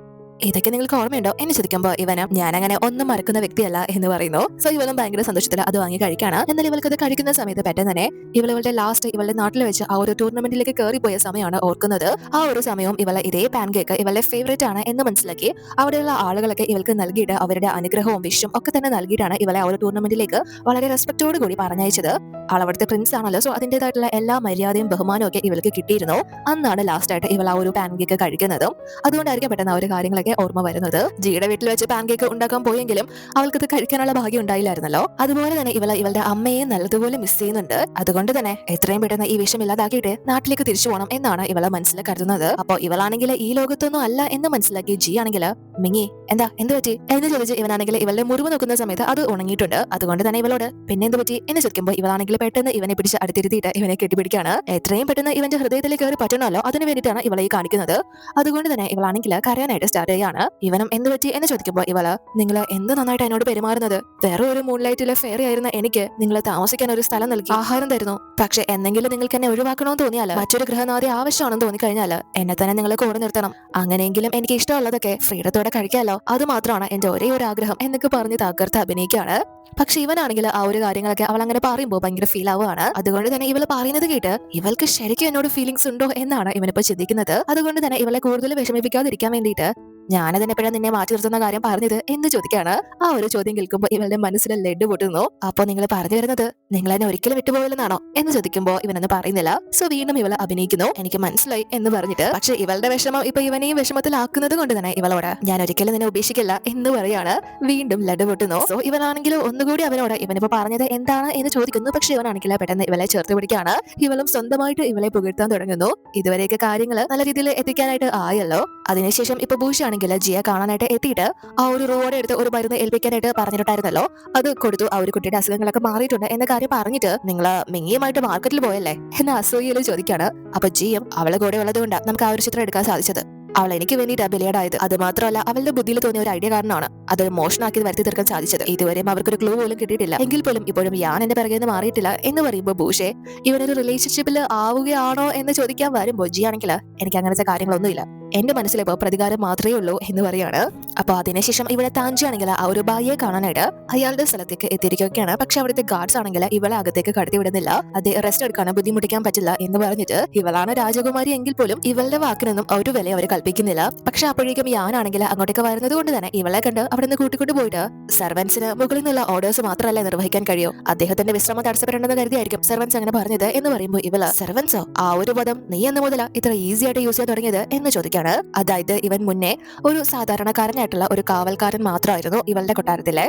ഇതൊക്കെ നിങ്ങൾക്ക് ഓർമ്മയുണ്ടോ എന്ന് ചോദിക്കുമ്പോൾ ഇവനും ഞാൻ അങ്ങനെ ഒന്നും മറക്കുന്ന വ്യക്തിയല്ല എന്ന് പറയുന്നു. സോ ഇവളും ഭയങ്കര സന്തോഷത്തിൽ അത് വാങ്ങി കഴിക്കാണ്. എന്നാൽ ഇവൾക്ക് അത് കഴിക്കുന്ന സമയത്ത് പെട്ടെന്ന് തന്നെ ഇവളുടെ ലാസ്റ്റ് ഇവളുടെ നാട്ടിൽ വെച്ച് ആ ഒരു ടൂർണമെന്റിലേക്ക് കയറിപ്പോയ സമയമാണ് ഓർക്കുന്നത്. ആ ഒരു സമയവും ഇവളെ ഇതേ പാൻ കേക്ക് ഇവളുടെ ഫേവറേറ്റ് ആണ് എന്ന് മനസ്സിലാക്കി അവിടെയുള്ള ആളുകളൊക്കെ ഇവൾക്ക് നൽകിയിട്ട് അവരുടെ അനുഗ്രഹവും വിഷും ഒക്കെ തന്നെ നൽകിയിട്ടാണ് ഇവളെ ആ ഒരു ടൂർണമെന്റിലേക്ക് വളരെ റെസ്പെക്ടോട് കൂടി പറഞ്ഞയച്ചത്. അവിടുത്തെ പ്രിൻസ് ആണല്ലോ. സോ അതിന്റേതായിട്ടുള്ള എല്ലാ മര്യാദയും ബഹുമാനവും ഒക്കെ ഇവൾക്ക് കിട്ടിയിരുന്നു. അന്നാണ് ലാസ്റ്റ് ആയിട്ട് ഇവൾ ആ ഒരു പാൻ കേക്ക് കഴിക്കുന്നതും. അതുകൊണ്ടായിരിക്കും പെട്ടെന്ന് ആ ഒരു കാര്യങ്ങളൊക്കെ ഓർമ്മ വരുന്നത്. ജിയുടെ വീട്ടിൽ വെച്ച് പാൻ കേക്ക് ഉണ്ടാക്കാൻ പോയെങ്കിലും അവൾക്കത് കഴിക്കാനുള്ള ഭാഗ്യം ഉണ്ടായില്ലായിരുന്നല്ലോ. അതുപോലെ തന്നെ ഇവളുടെ അമ്മയെ നല്ലതുപോലെ മിസ് ചെയ്യുന്നുണ്ട്. അതുകൊണ്ട് തന്നെ എത്രയും പെട്ടെന്ന് ഈ വിഷം ഇല്ലാതാക്കിയിട്ട് നാട്ടിലേക്ക് തിരിച്ചു പോകണം എന്നാണ് ഇവളെ മനസ്സിൽ കരുതുന്നത്. അപ്പോൾ ഇവളാണെങ്കിൽ ഈ ലോകത്തൊന്നും അല്ല എന്ന് മനസ്സിലാക്കി ജി ആണെങ്കിൽ മിങ്ങി എന്ത് പറ്റി എന്ന് ചോദിച്ച് ഇവനാണെങ്കിൽ ഇവളുടെ മുറിവ് നോക്കുന്ന സമയത്ത് അത് ഉണങ്ങിയിട്ടുണ്ട്. അതുകൊണ്ട് തന്നെ ഇവളോട് പിന്നെ എന്ത് പറ്റി എന്ന് ചോദിക്കുമ്പോൾ ഇവളാണെങ്കിൽ പെട്ടെന്ന് ഇവനെ പിടിച്ച് അടുത്തിരുത്തിയിട്ട് ഇവനെ കെട്ടിപ്പിടിക്കാണ്. എത്രയും പെട്ടെന്ന് ഇവന്റെ ഹൃദയത്തിലേക്ക് കയറി പറ്റണമല്ലോ, അതിന് വേണ്ടിയിട്ടാണ് ഇവളെ ഈ കാണിക്കുന്നത്. അതുകൊണ്ട് തന്നെ ഇവളാണെങ്കിൽ കരയാനായിട്ട് സ്റ്റാർട്ട് ചെയ്യാണ്. ഇവനും എന്ത് പറ്റി എന്ന് ചോദിക്കുമ്പോൾ ഇവള് നിങ്ങൾ എന്ത് നന്നായിട്ട് എന്നോട് പെരുമാറുന്നത്, വേറെ ഒരു മൂൺലൈറ്റിലെ ഫെയറി ആയിരുന്ന എനിക്ക് നിങ്ങൾ താമസിക്കാൻ ഒരു സ്ഥലം നൽകി ആഹാരം തരുന്നു. പക്ഷെ എന്തെങ്കിലും നിങ്ങൾക്ക് എന്നെ ഒഴിവാക്കണമെന്ന് തോന്നിയാൽ മറ്റൊരു ഗൃഹനാഥി ആവശ്യമാണെന്ന് തോന്നിക്കഴിഞ്ഞാൽ എന്നെ തന്നെ നിങ്ങൾ കൂടെ നിർത്തണം. അങ്ങനെയെങ്കിലും എനിക്ക് ഇഷ്ടമുള്ളതൊക്കെ ഫ്രീഡത്തോടെ കഴിക്കാമല്ലോ, അത് മാത്രമാണ് എന്റെ ഒരേ ഒരു ആഗ്രഹം എന്നൊക്കെ പറഞ്ഞ് തകർത്ത് അഭിനയിക്കാണ്. പക്ഷെ ഇവനാണെങ്കിൽ ആ ഒരു കാര്യങ്ങളൊക്കെ അവൾ അങ്ങനെ പറയുമ്പോൾ ഭയങ്കര ഫീൽ ആവുകയാണ്. അതുകൊണ്ട് തന്നെ ഇവള് പറയുന്നത് കേട്ട് ഇവൾക്ക് ശരിക്കും എന്നോട് ഫീലിംഗ്സ് ഉണ്ടോ എന്നാണ് ഇവനിപ്പോ ചിന്തിക്കുന്നത്. അതുകൊണ്ട് തന്നെ ഇവളെ കൂടുതൽ വിഷമിപ്പിക്കാതിരിക്കാൻ വേണ്ടിയിട്ട് ഞാനതിനെപ്പോഴാണ് നിന്നെ മാറ്റി നിർത്തുന്ന കാര്യം പറഞ്ഞത് എന്ന് ചോദിക്കാണ്. ആ ഒരു ചോദ്യം കേൾക്കുമ്പോൾ ഇവളുടെ മനസ്സിൽ ലെഡ് പൊട്ടുന്നു. അപ്പൊ നിങ്ങൾ പറഞ്ഞു വരുന്നത് നിങ്ങൾ എന്നെ ഒരിക്കലും വിട്ടുപോകില്ലെന്നാണോ എന്ന് ചോദിക്കുമ്പോൾ ഇവനൊന്നും പറയുന്നില്ല. സോ വീണ്ടും ഇവള് അഭിനയിക്കുന്നു. എനിക്ക് മനസ്സിലായി എന്ന് പറഞ്ഞിട്ട്. പക്ഷെ ഇവളുടെ വിഷമം ഇപ്പൊ ഇവനെയും വിഷമത്തിലാക്കുന്നത് കൊണ്ട് തന്നെ ഇവളോട് ഞാൻ ഒരിക്കലും നിന്നെ ഉപേക്ഷിക്കില്ല എന്ന് പറയാണ്. വീണ്ടും ലെഡ് പൊട്ടുന്നു. സോ ഇവനാണെങ്കിലും ഒന്നുകൂടി അവനോട് ഇവനിപ്പോ പറഞ്ഞത് എന്താണ് എന്ന് ചോദിക്കുന്നു. പക്ഷെ ഇവനാണെങ്കിൽ പെട്ടെന്ന് ഇവളെ ചേർത്ത് പിടിക്കാണ്. ഇവളും സ്വന്തമായിട്ട് ഇവളെ പുകഴ്ത്താൻ തുടങ്ങുന്നു. ഇതുവരെയൊക്കെ കാര്യങ്ങൾ നല്ല രീതിയിൽ എത്തിക്കാനായിട്ട് ആയല്ലോ. അതിനുശേഷം ഇപ്പൊ ഭൂഷാണ് ജിയെ കാണാനായിട്ട് എത്തിയിട്ട് ആ ഒരു റോഡ് എടുത്ത് ഒരു മരുന്ന് ഏൽപ്പിക്കാനായിട്ട് പറഞ്ഞിട്ടുണ്ടായിരുന്നല്ലോ, അത് കൊടുത്തു. ആ ഒരു കുട്ടിയുടെ അസുഖങ്ങളൊക്കെ മാറിയിട്ടുണ്ട് എന്ന കാര്യം പറഞ്ഞിട്ട് നിങ്ങള് മിങ്ങിയുമായിട്ട് മാർക്കറ്റിൽ പോയല്ലേ എന്ന് അസൂയയില് ചോദിക്കാണ്. അപ്പൊ ജിയും അവളെ കൂടെ ഉള്ളത് കൊണ്ടാണ് നമുക്ക് ആ ഒരു ചിത്രം എടുക്കാൻ സാധിച്ചത്. അവൾ എനിക്ക് വേണ്ടിയിട്ടാണ് ബലിയാടായത്. അത് മാത്രമല്ല അവളുടെ ബുദ്ധിയിൽ തോന്നിയ ഒരു ഐഡിയ കാരണമാണ് അത് മോഷണമാക്കി വരുത്തി തീർക്കാൻ സാധിച്ചത്. ഇതുവരെയും അവർക്കൊരു ക്ലൂ പോലും കിട്ടിയിട്ടില്ല. എങ്കിൽ പോലും ഇപ്പോഴും ഞാൻ എന്റെ പിറകെ നിന്ന് മാറിയിട്ടില്ല എന്ന് പറയുമ്പോൾ ഭൂഷേ ഇവനൊരു റിലേഷൻഷിപ്പിൽ ആവുകയാണോ എന്ന് ചോദിക്കാൻ വരുമ്പോൾ ജി ആണെങ്കിൽ എനിക്ക് അങ്ങനത്തെ കാര്യങ്ങളൊന്നുമില്ല, എന്റെ മനസ്സിലിപ്പോ പ്രതികാരം മാത്രമേ ഉള്ളൂ എന്ന് പറയാണ്. അപ്പൊ അതിനുശേഷം ഇവിടെ താഞ്ചി ആണെങ്കിൽ ആ ഒരു ബായിയെ കാണാനായിട്ട് അയാളുടെ സ്ഥലത്തേക്ക് എത്തിയിരിക്കുകയാണ്. പക്ഷെ അവിടുത്തെ ഗാർഡ്സ് ആണെങ്കിൽ ഇവളെ അകത്തേക്ക് കടത്തി വിടുന്നില്ല. അത് റെസ്റ്റ് എടുക്കാനോ ബുദ്ധിമുട്ടിക്കാൻ പറ്റില്ല എന്ന് പറഞ്ഞിട്ട് ഇവളാണ് രാജകുമാരി എങ്കിൽ പോലും ഇവളുടെ വാക്കിനൊന്നും ഒരു വില അവർ കൽപ്പിക്കുന്നില്ല. പക്ഷെ അപ്പോഴേക്കും ഞാനാണെങ്കിൽ അങ്ങോട്ടേക്ക് വരുന്നത് കൊണ്ട് തന്നെ ഇവളെ കണ്ട് അവിടെ നിന്ന് കൂട്ടിക്കൊണ്ട് പോയിട്ട് സെർവൻസിന് മുകളിൽ നിന്നുള്ള ഓർഡേഴ്സ് മാത്രമല്ല നിർവഹിക്കാൻ കഴിയും, അദ്ദേഹത്തിന്റെ വിശ്രമം തടസ്സപ്പെടേണ്ടെന്ന് കരുതിയായിരിക്കും സെർവൻസ് അങ്ങനെ പറഞ്ഞത് എന്ന് പറയുമ്പോൾ ഇവള് സെർവൻസോ, ആ ഒരു പദം നീ എന്ന് മുതല ഇത്ര ഈസി ആയിട്ട് യൂസ് ചെയ്യാൻ തുടങ്ങിയത് എന്ന് ചോദിക്കാം. അതായത് ഇവൻ മുന്നേ ഒരു സാധാരണക്കാരനായിട്ടുള്ള ഒരു കാവൽക്കാരൻ മാത്രമായിരുന്നു ഇവളുടെ കൊട്ടാരത്തിലെ.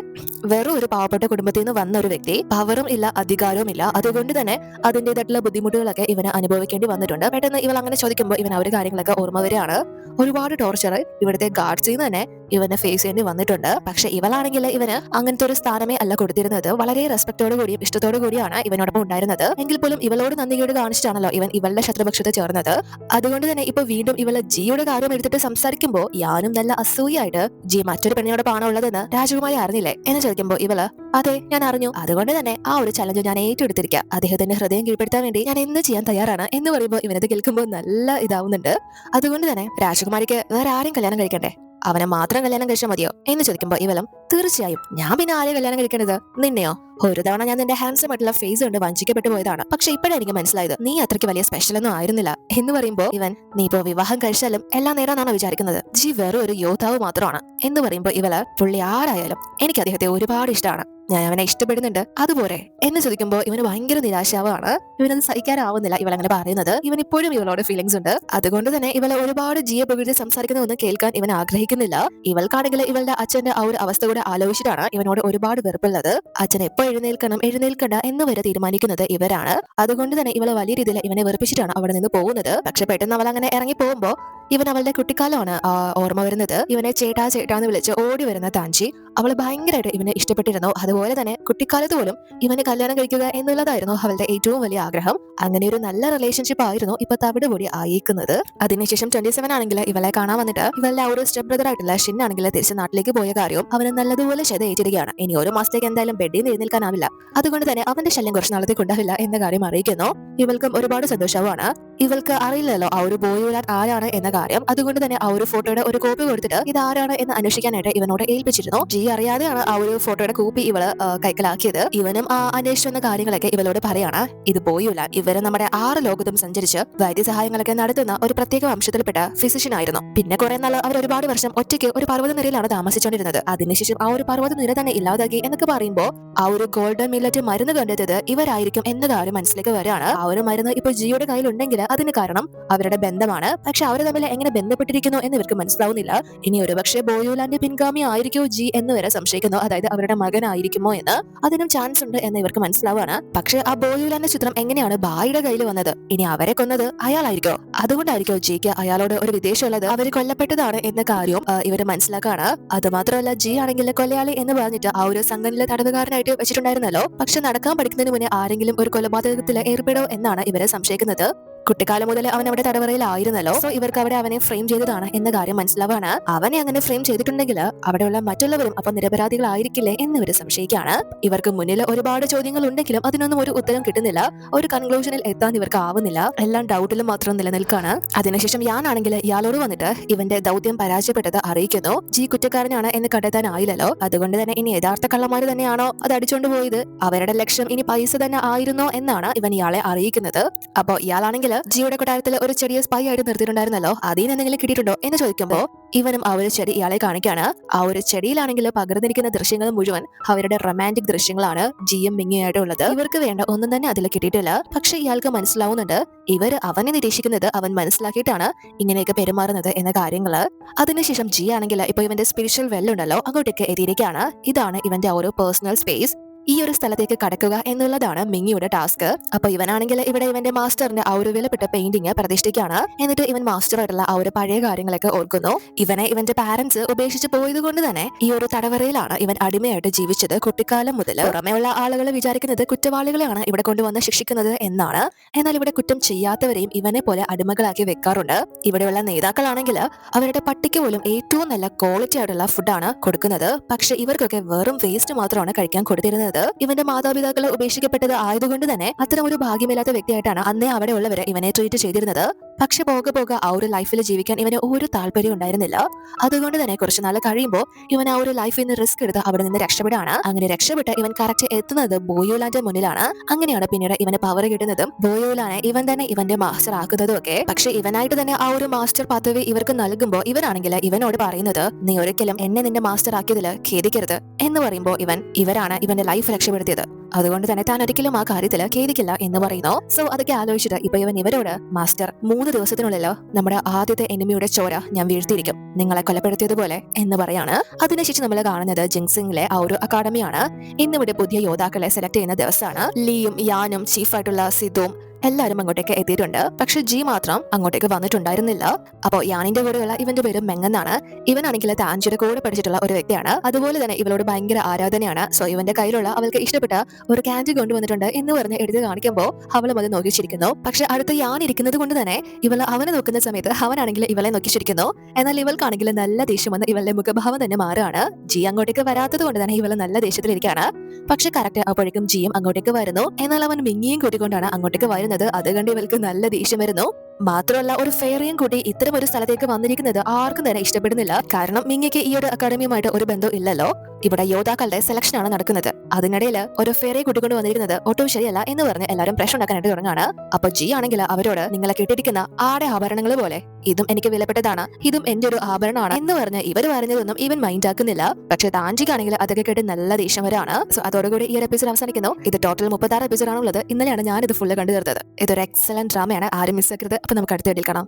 വെറും ഒരു പാവപ്പെട്ട കുടുംബത്തിൽ നിന്ന് വന്ന ഒരു വ്യക്തി, പവറും ഇല്ല അധികാരവും ഇല്ല. അതുകൊണ്ട് തന്നെ അതിൻ്റെതായിട്ടുള്ള ബുദ്ധിമുട്ടുകളൊക്കെ ഇവന് അനുഭവിക്കേണ്ടി വന്നിട്ടുണ്ട്. പെട്ടെന്ന് ഇവൾ അങ്ങനെ ചോദിക്കുമ്പോൾ ഇവൻ ആ ഒരു കാര്യങ്ങളൊക്കെ ഓർമ്മ വരികയാണ്. ഒരുപാട് ടോർച്ചർ ഇവിടുത്തെ ഗാർഡ്സിൽ നിന്ന് തന്നെ ഇവനെ ഫേസ് ചെയ്യേണ്ടി വന്നിട്ടുണ്ട്. പക്ഷെ ഇവളാണെങ്കിൽ ഇവന് അങ്ങനത്തെ ഒരു സ്ഥാനമേ അല്ല കൊടുത്തിരുന്നത്. വളരെ റെസ്പെക്ടോട് കൂടിയും ഇഷ്ടത്തോടു കൂടിയാണ് ഇവനോടൊപ്പം ഉണ്ടായിരുന്നത്. എങ്കിൽ പോലും ഇവളോട് നന്ദികേട് കാണിച്ചിട്ടാണല്ലോ ഇവൻ ഇവളുടെ ശത്രുപക്ഷത്ത് ചേർന്നത്. അതുകൊണ്ട് തന്നെ ഇപ്പൊ വീണ്ടും ഇവള് ജിയുടെ കാര്യം എടുത്തിട്ട് സംസാരിക്കുമ്പോൾ യാനും നല്ല അസൂയായിട്ട് ജി മറ്റൊരു പെണ്ണിനോടൊപ്പാണോ ഉള്ളതെന്ന് രാജകുമാരി അറിഞ്ഞില്ലേ എന്ന് ചോദിക്കുമ്പോൾ ഇവള് അതെ ഞാൻ അറിഞ്ഞു, അതുകൊണ്ട് തന്നെ ആ ഒരു ചലഞ്ച് ഞാൻ ഏറ്റെടുത്തിരിക്കുക. അദ്ദേഹത്തിന്റെ ഹൃദയം കീഴ്പ്പെടുത്താൻ വേണ്ടി ഞാൻ എന്ത് ചെയ്യാൻ തയ്യാറാണ് എന്ന് പറയുമ്പോൾ ഇവനത് കേൾക്കുമ്പോൾ നല്ല ഇതാവുന്നുണ്ട്. അതുകൊണ്ട് തന്നെ രാജകുമാരിക്ക് വേറെ ആരും കല്യാണം കഴിക്കണ്ടേ, അവനെ മാത്രം കല്യാണം കഴിച്ചാൽ മതിയോ എന്ന് ചോദിക്കുമ്പോൾ ഇവളും തീർച്ചയായും ഞാൻ പിന്നെ ആരെയും കല്യാണം കഴിക്കേണ്ടത്, നിന്നെയോ? ഒരു തവണ ഞാൻ നിന്റെ ഹാൻസം ആയിട്ടുള്ള ഫേസ് കൊണ്ട് വഞ്ചിക്കപ്പെട്ടു പോയതാണ്. പക്ഷെ ഇപ്പോഴാണ് എനിക്ക് മനസ്സിലായത് നീ അത്രയ്ക്ക് വലിയ സ്പെഷ്യൽ ഒന്നും ആയിരുന്നില്ല എന്ന് പറയുമ്പോൾ ഇവൻ നീ ഇപ്പോ വിവാഹം കഴിച്ചാലും എല്ലാം നേരാന്നാണോ വിചാരിക്കുന്നത്? ജി വെറും ഒരു യോദ്ധാവ് മാത്രമാണ് എന്ന് പറയുമ്പോൾ ഇവള് പുള്ളി ആരായാലും എനിക്ക് അദ്ദേഹത്തെ ഒരുപാട് ഇഷ്ടമാണ്, ഞാൻ അവനെ ഇഷ്ടപ്പെടുന്നുണ്ട്, അതുപോലെ എന്ന് ചോദിക്കുമ്പോൾ ഇവന് ഭയങ്കര നിരാശാവാണ്. ഇവനത് സഹിക്കാനാവുന്നില്ല ഇവളങ്ങനെ പറയുന്നത്. ഇവൻ ഇപ്പോഴും ഇവളോട് ഫീലിംഗ്സ് ഉണ്ട്. അതുകൊണ്ട് തന്നെ ഇവളെ ഒരുപാട് ജിയെ പ്രകൃതി സംസാരിക്കുന്നതൊന്നും കേൾക്കാൻ ഇവൻ ആഗ്രഹിക്കുന്നില്ല. ഇവൾക്കാണെങ്കിൽ ഇവളുടെ അച്ഛന്റെ ആ ഒരു അവസ്ഥ കൂടെ ആലോചിച്ചിട്ടാണ് ഇവനോട് ഒരുപാട് വെറുപ്പുള്ളത്. അച്ഛൻ എപ്പോ എഴുന്നേൽക്കണം എഴുന്നേൽക്കണ്ട എന്ന് വരെ തീരുമാനിക്കുന്നത് ഇവരാണ്. അതുകൊണ്ട് തന്നെ ഇവളെ വലിയ രീതിയിൽ ഇവനെ വെറുപ്പിച്ചിട്ടാണ് അവിടെ നിന്ന് പോകുന്നത്. പക്ഷെ പെട്ടെന്ന് അവൾ അങ്ങനെ ഇറങ്ങി പോകുമ്പോൾ ഇവൻ അവളുടെ കുട്ടിക്കാലമാണ് ഓർമ്മ വരുന്നത്. ഇവനെ ചേട്ടാ ചേട്ടാന്ന് വിളിച്ച് ഓടി വരുന്ന താഞ്ചി അവൾ ഭയങ്കരമായിട്ട് ഇവനെ ഇഷ്ടപ്പെട്ടിരുന്നു. അതുപോലെ തന്നെ കുട്ടിക്കാലത്ത് പോലും ഇവനെ കല്യാണം കഴിക്കുക എന്നുള്ളതായിരുന്നു അവളുടെ ഏറ്റവും വലിയ ആഗ്രഹം. അങ്ങനെ ഒരു നല്ല റിലേഷൻഷിപ്പ് ആയിരുന്നു ഇപ്പൊ തവിടുപൊടി ആയിരിക്കുന്നത്. അതിനുശേഷം 27 ആണെങ്കിൽ ഇവളെ കാണാൻ വന്നിട്ട് ഇവളുടെ ആ ഒരു സ്റ്റെപ്പ് ബ്രദർ ആയിട്ടുള്ള ഷിൻ ആണെങ്കിൽ തിരിച്ച് നാട്ടിലേക്ക് പോയ കാര്യവും അവന് നല്ലതുപോലെ ഏറ്റിരിക്കുകയാണ്. ഇനി ഒരു മാസത്തേക്ക് എന്തായാലും ബെഡിൽ നിന്ന് എഴുന്നേൽക്കാനാവില്ല. അതുകൊണ്ട് തന്നെ അവന്റെ ശല്യം കുറച്ച് നാളത്തേക്ക് ഉണ്ടാവില്ല എന്ന കാര്യം അറിയിക്കുന്നു. ഇവൾക്കും ഒരുപാട് സന്തോഷമാണ്. ഇവൾക്ക് അറിയില്ലല്ലോ ആ ഒരു ബോയുലാൻ ആരാണ് എന്ന കാര്യം. അതുകൊണ്ട് തന്നെ ആ ഒരു ഫോട്ടോയുടെ ഒരു കോപ്പി കൊടുത്തിട്ട് ഇത് ആരാണ് എന്ന് അന്വേഷിക്കാനായിട്ട് ഇവനോട് ഏൽപ്പിച്ചിരുന്നു. ജി അറിയാതെയാണ് ആ ഒരു ഫോട്ടോയുടെ കോപ്പി ഇവള് കൈക്കലാക്കിയത്. ഇവനും അന്വേഷിച്ചു വന്ന കാര്യങ്ങളൊക്കെ ഇവളോട് പറയാണ്. ഇത് ബോയുലാൻ ഇവര് നമ്മുടെ 6 ലോകത്തും സഞ്ചരിച്ച് വൈദ്യസഹായങ്ങളൊക്കെ നടത്തുന്ന ഒരു പ്രത്യേക വംശത്തിൽപ്പെട്ട ഫിസിഷ്യൻ ആയിരുന്നു. പിന്നെ കുറെ നാൾ അവർ ഒരുപാട് വർഷം ഒറ്റയ്ക്ക് ഒരു പർവ്വതനിരയിലാണ് താമസിച്ചുകൊണ്ടിരുന്നത്. അതിനുശേഷം ആ ഒരു പർവ്വതനിര തന്നെ ഇല്ലാതാക്കി എന്നൊക്കെ പറയുമ്പോൾ ആ ഒരു ഗോൾഡൻ മില്ലറ്റ് മരുന്ന് കണ്ടെത്തിയത് ഇവരായിരിക്കും എന്ന കാര്യം മനസ്സിലേക്ക് വരികയാണ്. ആ ഒരു മരുന്ന് ഇപ്പൊ ജിയുടെ കയ്യിലുണ്ടെങ്കിൽ അതിന് കാരണം അവരുടെ ബന്ധമാണ്. പക്ഷെ അവർ തമ്മിൽ എങ്ങനെ ബന്ധപ്പെട്ടിരിക്കുന്നു എന്ന് ഇവർക്ക് മനസ്സിലാവുന്നില്ല. ഇനി ഒരുപക്ഷെ ബോയുലാന്റെ പിൻഗാമി ആയിരിക്കോ ജി എന്ന് വരെ സംശയിക്കുന്നു. അതായത് അവരുടെ മകനായിരിക്കുമോ എന്ന്. അതിനും ചാൻസ് ഉണ്ട് എന്ന് ഇവർക്ക് മനസ്സിലാവാണ്. പക്ഷെ ആ ബോയുലാന്റെ ചിത്രം എങ്ങനെയാണ് ബായിയുടെ കയ്യിൽ വന്നത്? ഇനി അവരെ കൊന്നത് അയാളായിരിക്കോ? അതുകൊണ്ടായിരിക്കോ ജിക്ക് അയാളോട് ഒരു വിദേശമുള്ളത്? അവർ കൊല്ലപ്പെട്ടതാണ് എന്ന കാര്യവും ഇവര് മനസ്സിലാക്കാണ്. അത് മാത്രമല്ല ജി ആണെങ്കിൽ കൊലയാളി എന്ന് പറഞ്ഞിട്ട് ആ ഒരു സംഘടനയിലെ തടവുകാരനായിട്ട് വെച്ചിട്ടുണ്ടായിരുന്നല്ലോ. പക്ഷെ നടക്കാൻ പഠിക്കുന്നതിന് മുന്നേ ആരെങ്കിലും ഒരു കൊലപാതകത്തിൽ ഏർപ്പെടോ എന്നാണ് ഇവരെ സംശയിക്കുന്നത്. കുട്ടിക്കാലം മുതൽ അവൻ അവിടെ തടവറയിലായിരുന്നല്ലോ. സോ ഇവർക്ക് അവിടെ അവനെ ഫ്രെയിം ചെയ്തതാണ് എന്ന കാര്യം മനസ്സിലാവാണ്. അവനെ അങ്ങനെ ഫ്രെയിം ചെയ്തിട്ടുണ്ടെങ്കിൽ അവിടെയുള്ള മറ്റുള്ളവരും അപ്പൊ നിരപരാധികളായിരിക്കില്ലേ എന്നിവർ സംശയിക്കാണ്. ഇവർക്ക് മുന്നിൽ ഒരുപാട് ചോദ്യങ്ങൾ ഉണ്ടെങ്കിലും അതിനൊന്നും ഒരു ഉത്തരം കിട്ടുന്നില്ല. ഒരു കൺക്ലൂഷനിൽ എത്താൻ ഇവർക്ക് ആവുന്നില്ല. എല്ലാം ഡൗട്ടിലും മാത്രം നിലനിൽക്കാണ്. അതിനുശേഷം ഞാനാണെങ്കിൽ ഇയാളോട് വന്നിട്ട് ഇവന്റെ ദൗത്യം പരാജയപ്പെട്ടത് അറിയിക്കുന്നു. ജി കുറ്റക്കാരനാണ് എന്ന് കണ്ടെത്താനായില്ലല്ലോ. അതുകൊണ്ട് തന്നെ ഇനി യഥാർത്ഥ കള്ളന്മാര് തന്നെയാണോ അത് അടിച്ചോണ്ട് പോയത്? അവരുടെ ലക്ഷ്യം ഇനി പൈസ തന്നെ ആയിരുന്നോ എന്നാണ് ഇവൻ ഇയാളെ അറിയിക്കുന്നത്. അപ്പൊ ഇയാളാണെങ്കിൽ ജിയുടെ കൊട്ടാരത്തിൽ ഒരു ചെടിയെ സ്പൈ ആയിട്ട് നിർത്തിയിട്ടുണ്ടായിരുന്നല്ലോ, അതിന് എന്തെങ്കിലും കിട്ടിയിട്ടുണ്ടോ എന്ന് ചോദിക്കുമ്പോൾ ഇവനും ആ ഒരു ചെടി ഇയാളെ കാണിക്കാണ്. ആ ഒരു ചെടിയിലാണെങ്കിൽ പകർന്നിരിക്കുന്ന ദൃശ്യങ്ങൾ മുഴുവൻ അവരുടെ റൊമാൻറ്റിക് ദൃശ്യങ്ങളാണ് ജിയും മിങ്ങിയായിട്ട് ഉള്ളത്. ഇവർക്ക് വേണ്ട ഒന്നും തന്നെ അതിൽ കിട്ടിയിട്ടില്ല. പക്ഷെ ഇയാൾക്ക് മനസ്സിലാവുന്നുണ്ട് ഇവര് അവനെ നിരീക്ഷിക്കുന്നത് അവൻ മനസ്സിലാക്കിയിട്ടാണ് ഇങ്ങനെയൊക്കെ പെരുമാറുന്നത് എന്ന കാര്യങ്ങള്. അതിനുശേഷം ജി ആണെങ്കിൽ ഇപ്പൊ ഇവന്റെ സ്പിരിച്വൽ വെല്ലുണ്ടല്ലോ അങ്ങോട്ടേക്ക് എത്തിയിരിക്കുകയാണ്. ഇതാണ് ഇവന്റെ ഒരു പേഴ്സണൽ സ്പേസ്. ഈ ഒരു സ്ഥലത്തേക്ക് കടക്കുക എന്നുള്ളതാണ് മിങ്ങിയുടെ ടാസ്ക്. അപ്പൊ ഇവനാണെങ്കിൽ ഇവിടെ ഇവന്റെ മാസ്റ്ററിന്റെ ആ ഒരു വിലപ്പെട്ട പെയിന്റിങ് പ്രതിഷ്ഠിക്കാണ്. എന്നിട്ട് ഇവൻ മാസ്റ്ററായിട്ടുള്ള ആ ഒരു പഴയ കാര്യങ്ങളൊക്കെ ഓർക്കുന്നു. ഇവനെ ഇവന്റെ പാരന്റ്സ് ഉപേക്ഷിച്ച് പോയത് കൊണ്ട് തന്നെ ഈ ഒരു തടവറയിലാണ് ഇവൻ അടിമയായിട്ട് ജീവിച്ചത് കുട്ടിക്കാലം മുതൽ. പുറമെയുള്ള ആളുകൾ വിചാരിക്കുന്നത് കുറ്റവാളികളെയാണ് ഇവിടെ കൊണ്ടുവന്ന് ശിക്ഷിക്കുന്നത് എന്നാണ്. എന്നാൽ ഇവിടെ കുറ്റം ചെയ്യാത്തവരെയും ഇവനെ പോലെ അടിമകളാക്കി വെക്കാറുണ്ട്. ഇവിടെയുള്ള നേതാക്കളാണെങ്കിൽ അവരുടെ പട്ടിക്ക് പോലും ഏറ്റവും നല്ല ക്വാളിറ്റി ആയിട്ടുള്ള ഫുഡാണ് കൊടുക്കുന്നത്. പക്ഷെ ഇവർക്കൊക്കെ വെറും വേസ്റ്റ് മാത്രമാണ് കഴിക്കാൻ കൊടുത്തിരുന്നത്. ഇവന്റെ മാതാപിതാക്കൾ ഉപേക്ഷിക്കപ്പെട്ടത് ആയതുകൊണ്ട് തന്നെ അത്തരം ഒരു ഭാഗ്യമില്ലാത്ത വ്യക്തിയായിട്ടാണ് അന്നേ അവിടെ ഉള്ളവര് ഇവനെ ട്രീറ്റ് ചെയ്തിരുന്നത്. പക്ഷെ പോകെ പോകെ ആ ഒരു ലൈഫിൽ ജീവിക്കാൻ ഇവന് ഒരു താല്പര്യം ഉണ്ടായിരുന്നില്ല. അതുകൊണ്ട് തന്നെ കുറച്ചു നാൾ കഴിയുമ്പോൾ ഇവൻ ആ ഒരു ലൈഫിൽ നിന്ന് റിസ്ക് എടുത്ത് അവിടെ നിന്ന് രക്ഷപ്പെടാണ്. അങ്ങനെ രക്ഷപ്പെട്ട് ഇവൻ കറക്റ്റ് എത്തുന്നത് ബോയുലാന്റെ മുന്നിലാണ്. അങ്ങനെയാണ് പിന്നീട് ഇവന് പവർ കിട്ടുന്നതും ബോയുലാനെ ഇവൻ തന്നെ ഇവന്റെ മാസ്റ്റർ ആക്കുന്നതും ഒക്കെ. പക്ഷെ ഇവനായിട്ട് തന്നെ ആ ഒരു മാസ്റ്റർ പദവി ഇവർക്ക് നൽകുമ്പോൾ ഇവരാണെങ്കിൽ ഇവനോട് പറയുന്നത് നീ ഒരിക്കലും എന്നെ നിന്റെ മാസ്റ്റർ ആക്കിയതിൽ ഖേദിക്കരുത് എന്ന് പറയുമ്പോൾ ഇവരാണ് ഇവന്റെ ലൈഫ് രക്ഷപ്പെടുത്തിയത്. അതുകൊണ്ട് തന്നെ താൻ ഒരിക്കലും ആ കാര്യത്തിൽ ഖേദിക്കില്ല എന്ന് പറയുന്നു. സോ അതൊക്കെ ആലോചിച്ചിട്ട് ഇപ്പൊ ഇവരോട് മാസ്റ്റർ 3 ദിവസത്തിനുള്ളിലോ നമ്മുടെ ആദ്യത്തെ എനിമിയുടെ ചോര ഞാൻ വീഴ്ത്തിയിരിക്കും, നിങ്ങളെ കൊലപ്പെടുത്തിയതുപോലെ എന്ന് പറയാണ്. അതിനുശേഷം നമ്മൾ കാണുന്നത് ജിങ്സിംഗിലെ ആ ഒരു അക്കാഡമിയാണ്. ഇന്നിവിടെ പുതിയ യോദ്ധാക്കളെ സെലക്ട് ചെയ്യുന്ന ദിവസമാണ്. ലീയും യാനും ചീഫായിട്ടുള്ള സിദും എല്ലാവരും അങ്ങോട്ടേക്ക് എത്തിയിട്ടുണ്ട്. പക്ഷെ ജി മാത്രം അങ്ങോട്ടേക്ക് വന്നിട്ടുണ്ടായിരുന്നില്ല. അപ്പോൾ യാനിന്റെ കൂടെയുള്ള ഇവന്റെ പേര് മെങ്ങെന്നാണ്. ഇവനാണെങ്കിൽ താൻജിയുടെ കൂടെ പഠിച്ചിട്ടുള്ള ഒരു വ്യക്തിയാണ്. അതുപോലെ തന്നെ ഇവളോട് ഭയങ്കര ആരാധനയാണ്. സോ ഇവന്റെ കയ്യിലുള്ള അവൾക്ക് ഇഷ്ടപ്പെട്ട ഒരു ക്യാൻഡി കൊണ്ടുവന്നിട്ടുണ്ട് എന്ന് പറഞ്ഞ് എടുത്ത് കാണിക്കുമ്പോൾ അവളും അത് നോക്കിച്ചിരിക്കുന്നു. പക്ഷെ അടുത്ത് യാൻ ഇരിക്കുന്നത് കൊണ്ട് തന്നെ ഇവൾ അവനെ നോക്കുന്ന സമയത്ത് അവനാണെങ്കിൽ ഇവളെ നോക്കിച്ചിരിക്കുന്നു. എന്നാൽ ഇവൾക്കാണെങ്കിൽ നല്ല ദേഷ്യം വന്ന് ഇവളുടെ മുഖഭാവം തന്നെ മാറുകയാണ്. ജി അങ്ങോട്ടേക്ക് വരാത്തത് കൊണ്ട് തന്നെ ഇവൾ നല്ല ദേഷ്യത്തിലിരിക്കുകയാണ്. പക്ഷെ കറക്റ്റ് അപ്പോഴേക്കും ജിയും അങ്ങോട്ടേക്ക് വരുന്നു. എന്നാൽ അവൻ മിങ്ങിയും കൂട്ടിക്കൊണ്ടാണ് അങ്ങോട്ടേക്ക് വരുന്നത്. അത് കണ്ട് ഇവൾക്ക് നല്ല ദേഷ്യം വരുന്നു. മാത്രമല്ല ഒരു ഫെയറിയും കൂട്ടി ഇത്തരം ഒരു സ്ഥലത്തേക്ക് വന്നിരിക്കുന്നത് ആർക്കും തന്നെ ഇഷ്ടപ്പെടുന്നില്ല. കാരണം മിങ്ങയ്ക്ക് ഈ ഒരു അക്കാഡമിയുമായിട്ട് ഒരു ബന്ധം ഇല്ലല്ലോ. ഇവിടെ യോദ്ധാക്കളുടെ സെലക്ഷൻ ആണ് നടക്കുന്നത്. അതിനിടയിൽ ഒരു ഫെയറെ കൂട്ടിക്കൊണ്ട് വന്നിരിക്കുന്നത് ഒട്ടും ശരിയല്ല എന്ന് പറഞ്ഞ് എല്ലാവരും പ്രശ്നം ഉണ്ടാക്കാനായിട്ട് തുടങ്ങാണ്. അപ്പൊ ജി ആണെങ്കിൽ അവരോട് നിങ്ങളെ കെട്ടിരിക്കുന്ന ആടെ ആഭരണങ്ങൾ പോലെ ഇതും എനിക്ക് വിലപ്പെട്ടതാണ്, ഇതും എന്റെ ഒരു ആഭരണമാണ് എന്ന് പറഞ്ഞ് ഇവർ പറഞ്ഞതൊന്നും ഇവൻ മൈൻഡ് ആക്കുന്നില്ല. പക്ഷെ താൻജിക്കാണെങ്കിൽ അതൊക്കെ കേട്ട് നല്ല ദേഷ്യം വരാണ്. സോ അതോടുകൂടി ഈ ഒരു എപ്പിസോഡ് അവസാനിക്കുന്നു. ഇത് ടോട്ടൽ 36 എപ്പിസോഡാണുള്ളത്. ഇന്നലെയാണ് ഞാൻ ഇത് ഫുള്ള് കണ്ടു തീർത്തത്. ഇതൊരു എക്സലന്റ് ഡ്രാമയാണ്, ആരും മിസ്സാക്കരുത്. അപ്പൊ നമുക്ക് അടുത്ത വീഡിയോയിൽ കാണാം.